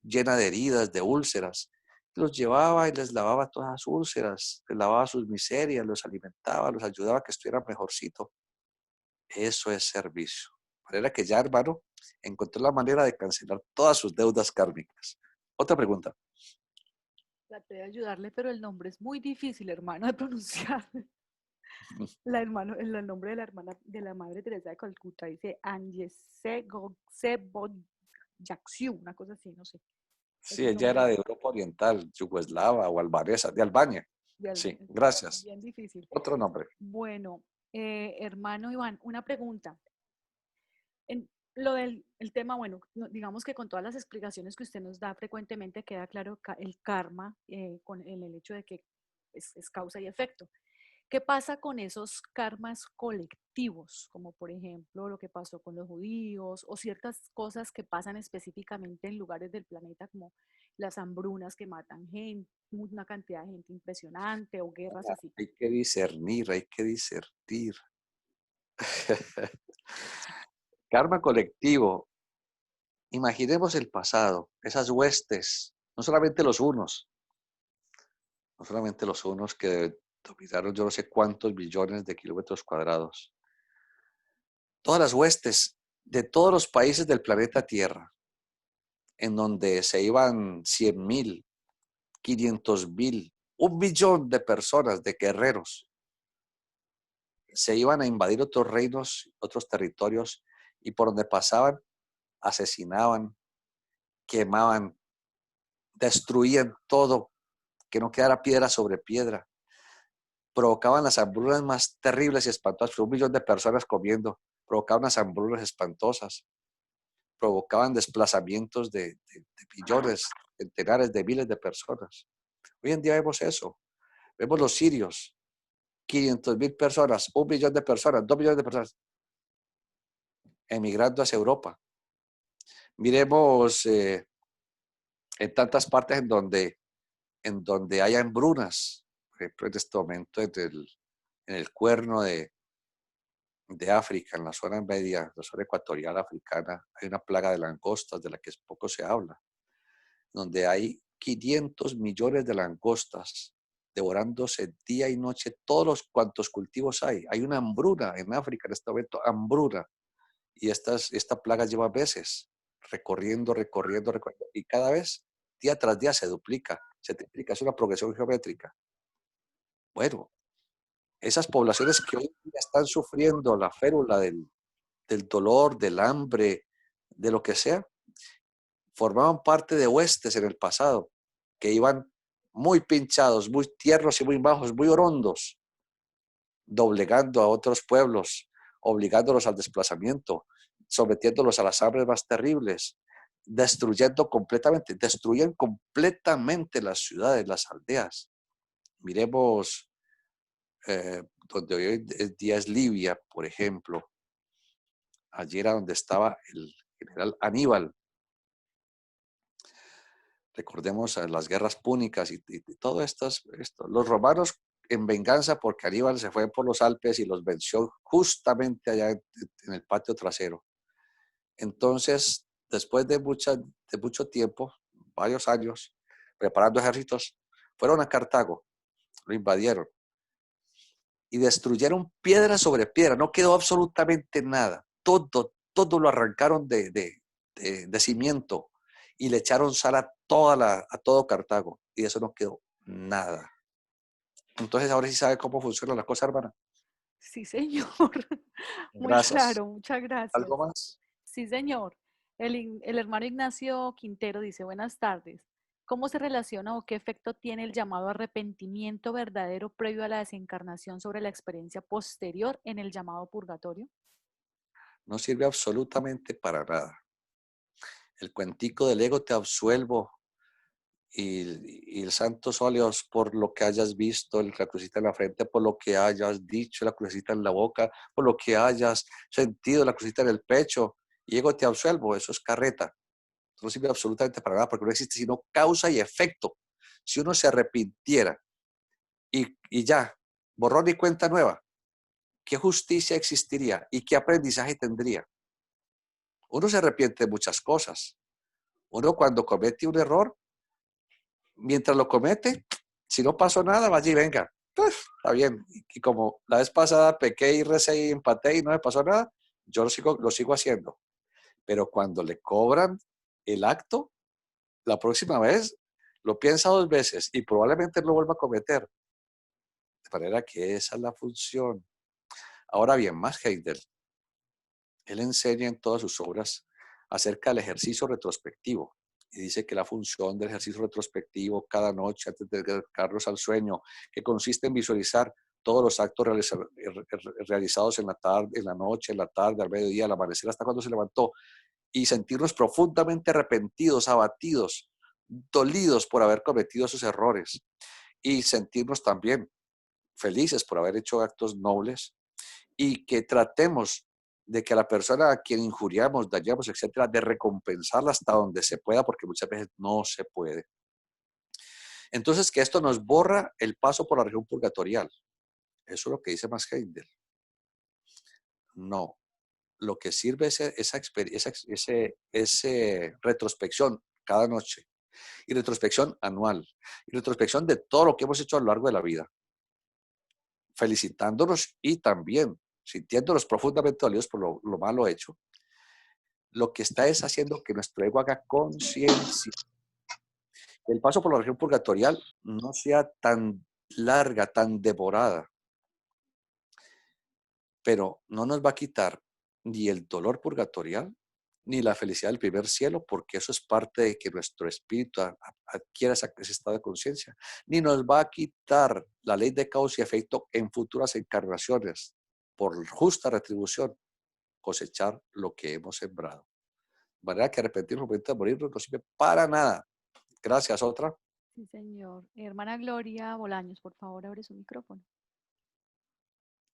llena de heridas, de úlceras. Los llevaba y les lavaba todas las úlceras, les lavaba sus miserias, los alimentaba, los ayudaba a que estuvieran mejorcito. Eso es servicio. De manera que ya, hermano, encontró la manera de cancelar todas sus deudas kármicas. Otra pregunta. Traté de ayudarle, pero el nombre es muy difícil, hermano, de pronunciar. El nombre de la hermana de la Madre Teresa de Calcuta dice Angie Seboyaxiu, una cosa así, no sé. Es Sí, un ella era nombre de Europa Oriental, yugoslava o albanesa, de Albania. Sí, gracias. bien difícil. Otro nombre. Bueno, hermano Iván, una pregunta. En lo del el tema, bueno, digamos que con todas las explicaciones que usted nos da frecuentemente queda claro el karma con el hecho de que pues es causa y efecto. ¿Qué pasa con esos karmas colectivos? Como por ejemplo lo que pasó con los judíos o ciertas cosas que pasan específicamente en lugares del planeta como las hambrunas que matan gente, una cantidad de gente impresionante o guerras así. Hay que discernir, hay que discernir. Karma colectivo. Imaginemos el pasado, esas huestes, no solamente los unos, que dominaron yo no sé cuántos billones de kilómetros cuadrados. Todas las huestes de todos los países del planeta Tierra, en donde se iban 100.000, 500.000, 1 billón de personas, de guerreros, se iban a invadir otros reinos, otros territorios, y por donde pasaban, asesinaban, quemaban, destruían todo, que no quedara piedra sobre piedra. Provocaban las hambrunas más terribles y espantosas, 1 billón de personas comiendo, provocaban unas hambrunas espantosas, provocaban desplazamientos de millones, centenares de miles de personas. Hoy en día vemos eso, vemos los sirios, 500.000 personas, 1 billón de personas, 2 billones de personas, emigrando hacia Europa. Miremos en tantas partes en donde hay hambrunas, por ejemplo, en este momento en el cuerno de África, en la zona media, la zona ecuatorial africana, hay una plaga de langostas de la que poco se habla, donde hay 500 millones de langostas devorándose día y noche todos los cuantos cultivos hay. Hay una hambruna en África en este momento, hambruna. Y esta plaga lleva meses recorriendo, y cada vez, día tras día, se duplica, se triplica, es una progresión geométrica. Bueno, esas poblaciones que hoy día están sufriendo la férula del dolor, del hambre, de lo que sea, formaban parte de huestes en el pasado, que iban muy pinchados, muy tiernos y muy bajos, muy orondos, doblegando a otros pueblos, obligándolos al desplazamiento, sometiéndolos a las hambres más terribles, destruían completamente las ciudades, las aldeas. Miremos donde hoy en día es Libia, por ejemplo. Allí era donde estaba el general Aníbal. Recordemos las guerras púnicas y todo esto. Los romanos, en venganza porque Aníbal se fue por los Alpes y los venció justamente allá en el patio trasero. Entonces, después de mucho tiempo, varios años, preparando ejércitos, fueron a Cartago, lo invadieron y destruyeron piedra sobre piedra. No quedó absolutamente nada. Todo lo arrancaron de cimiento y le echaron sal a todo Cartago y de eso no quedó nada. Entonces ahora sí sabe cómo funciona la cosa, hermana. Sí, señor. Muy Gracias. claro, muchas gracias. ¿Algo más? Sí, señor. El hermano Ignacio Quintero dice, buenas tardes. ¿Cómo se relaciona o qué efecto tiene el llamado arrepentimiento verdadero previo a la desencarnación sobre la experiencia posterior en el llamado purgatorio? No sirve absolutamente para nada. El cuentico del ego, te absuelvo, y el santo óleos por lo que hayas visto, la crucita en la frente por lo que hayas dicho, la crucita en la boca por lo que hayas sentido, la crucita en el pecho, y ego te absuelvo. Eso es carreta. No sirve absolutamente para nada porque no existe sino causa y efecto. Si uno se arrepintiera y ya, borrón y cuenta nueva, ¿qué justicia existiría y qué aprendizaje tendría? Uno se arrepiente de muchas cosas. Uno cuando comete un error, mientras lo comete, si no pasó nada, vaya y venga. Pues, está bien. Y como la vez pasada pequé y recé y empaté y no me pasó nada, yo lo sigo haciendo. Pero cuando le cobran el acto, la próxima vez lo piensa 2 veces y probablemente no lo vuelva a cometer. De manera que esa es la función. Ahora bien, Max Heidel, él enseña en todas sus obras acerca del ejercicio retrospectivo. Y dice que la función del ejercicio retrospectivo cada noche antes de dedicarnos al sueño, que consiste en visualizar todos los actos realizados en la tarde, en la noche, en la tarde, al mediodía, al amanecer, hasta cuando se levantó, y sentirnos profundamente arrepentidos, abatidos, dolidos por haber cometido esos errores. y sentirnos también felices por haber hecho actos nobles, y que tratemos de que a la persona a quien injuriamos, dañamos, etcétera, de recompensarla hasta donde se pueda, porque muchas veces no se puede. Entonces, que esto nos borra el paso por la región purgatorial. Eso es lo que dice Max Heidel. No. Lo que sirve es esa retrospección cada noche, y retrospección anual, y retrospección de todo lo que hemos hecho a lo largo de la vida, felicitándonos y también sintiéndonos profundamente dolidos por lo malo hecho. Lo que está es haciendo que nuestro ego haga conciencia. El paso por la región purgatorial no sea tan larga, tan demorada, pero no nos va a quitar ni el dolor purgatorial, ni la felicidad del primer cielo, porque eso es parte de que nuestro espíritu adquiera ese estado de conciencia, ni nos va a quitar la ley de causa y efecto en futuras encarnaciones, por justa retribución, cosechar lo que hemos sembrado. De manera que arrepentirnos al momento de morirnos no sirve para nada. Gracias, otra. Sí, señor. Hermana Gloria Bolaños, por favor, abre su micrófono.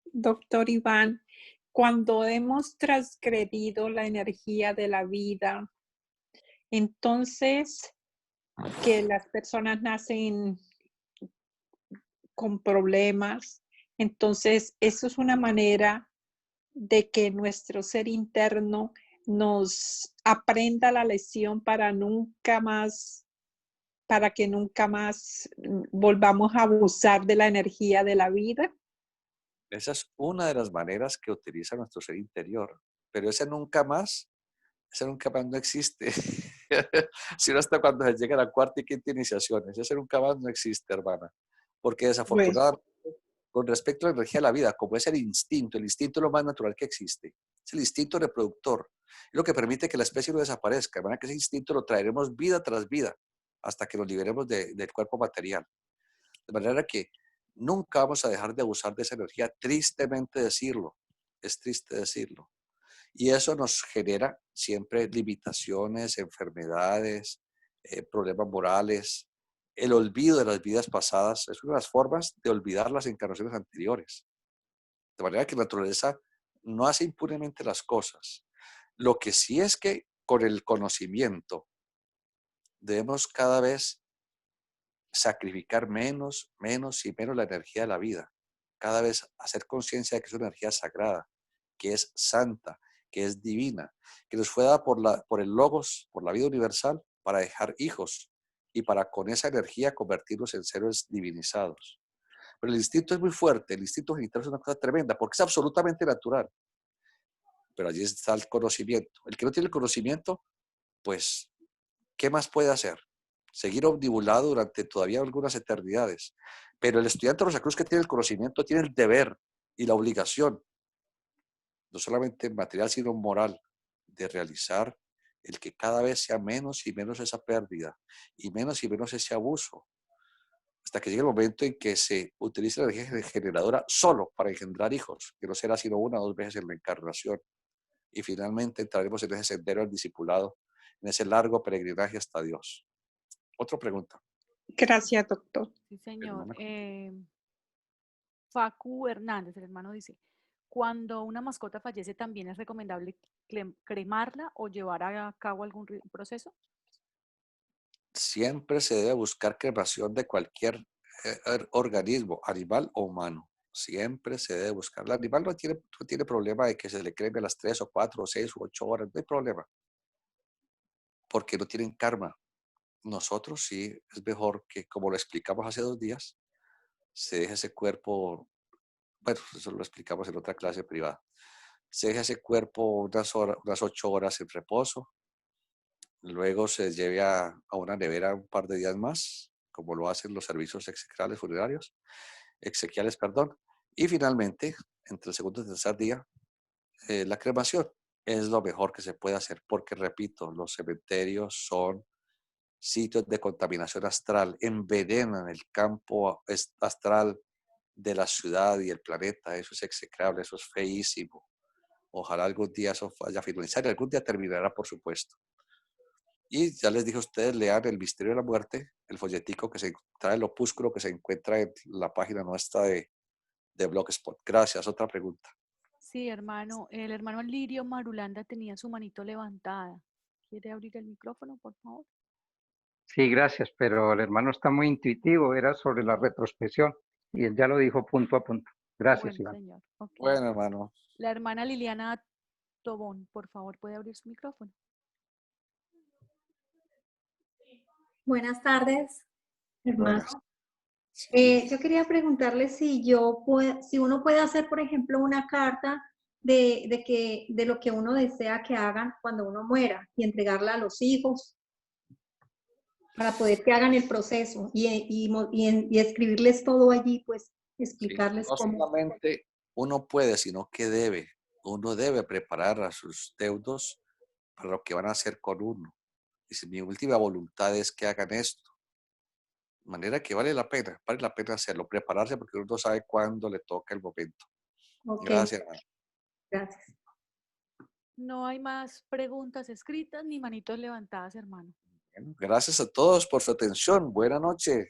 Doctor Iván, cuando hemos transgredido la energía de la vida, entonces que las personas nacen con problemas, entonces eso es una manera de que nuestro ser interno nos aprenda la lección para que nunca más volvamos a abusar de la energía de la vida. Esa es una de las maneras que utiliza nuestro ser interior, pero ese nunca más no existe. Sino hasta cuando se llega a la cuarta y quinta iniciaciones. Ese nunca más no existe, hermana. Porque desafortunadamente, con respecto a la energía de la vida, como es el instinto es lo más natural que existe. Es el instinto reproductor. Es lo que permite que la especie no desaparezca. De manera que ese instinto lo traeremos vida tras vida hasta que nos liberemos del cuerpo material. De manera que nunca vamos a dejar de abusar de esa energía, tristemente decirlo. Es triste decirlo. Y eso nos genera siempre limitaciones, enfermedades, problemas morales. El olvido de las vidas pasadas es una de las formas de olvidar las encarnaciones anteriores. De manera que la naturaleza no hace impunemente las cosas. Lo que sí es que con el conocimiento debemos cada vez sacrificar menos y menos la energía de la vida. Cada vez hacer conciencia de que es una energía sagrada, que es santa, que es divina, que nos fue dada por el Logos, por la vida universal, para dejar hijos y para con esa energía convertirnos en seres divinizados. Pero el instinto es muy fuerte, el instinto genital es una cosa tremenda, porque es absolutamente natural. Pero allí está el conocimiento. El que no tiene el conocimiento, pues, ¿qué más puede hacer? Seguir omnibulado durante todavía algunas eternidades. Pero el estudiante Rosacruz que tiene el conocimiento tiene el deber y la obligación, no solamente material, sino moral, de realizar el que cada vez sea menos y menos esa pérdida y menos ese abuso, hasta que llegue el momento en que se utilice la energía generadora solo para engendrar hijos, que no será sino una o dos veces en la encarnación. Y finalmente entraremos en ese sendero del discipulado, en ese largo peregrinaje hasta Dios. Otra pregunta. Gracias, doctor. Sí, señor. Facu Hernández, el hermano dice, cuando una mascota fallece, ¿también es recomendable cremarla o llevar a cabo algún proceso? Siempre se debe buscar cremación de cualquier organismo, animal o humano. Siempre se debe buscar. El animal no tiene problema de que se le creme a las 3 o 4 o 6 o 8 horas, no hay problema. Porque no tienen karma. Nosotros sí, es mejor que, como lo explicamos hace 2 días, se deje ese cuerpo, bueno, eso lo explicamos en otra clase privada, se deje ese cuerpo unas 8 horas en reposo, luego se lleve a una nevera un par de días más, como lo hacen los servicios exequiales, perdón, y finalmente, entre el segundo y tercer día, la cremación es lo mejor que se puede hacer, porque repito, los cementerios son sitios de contaminación astral, envenenan el campo astral de la ciudad y el planeta. Eso es execrable, eso es feísimo. Ojalá algún día eso vaya a finalizar y algún día terminará, por supuesto. Y ya les dije a ustedes, lean El misterio de la muerte, el folletico que se trae el opúsculo que se encuentra en la página nuestra de Blogspot. Gracias. Otra pregunta. Sí, hermano. El hermano Lirio Marulanda tenía su manito levantada. ¿Quiere abrir el micrófono, por favor? Sí, gracias, pero el hermano está muy intuitivo, era sobre la retrospección y él ya lo dijo punto a punto. Gracias, Bueno, Iván. señor. Ok. Bueno, hermano. La hermana Liliana Tobón, por favor, puede abrir su micrófono. Buenas tardes, hermano. Buenas. Sí. Yo quería preguntarle si si uno puede hacer, por ejemplo, una carta de lo que uno desea que hagan cuando uno muera y entregarla a los hijos para poder que hagan el proceso y escribirles todo allí, pues Sí, explicarles no cómo. solamente uno puede, sino que debe. Uno debe preparar a sus deudos para lo que van a hacer con uno. Dice, mi última voluntad es que hagan esto. De manera que vale la pena hacerlo, prepararse porque uno no sabe cuándo le toca el momento. Ok, Gracias, hermano. gracias. No hay más preguntas escritas ni manitos levantadas, hermano. Bueno, gracias a todos por su atención. Buenas noches.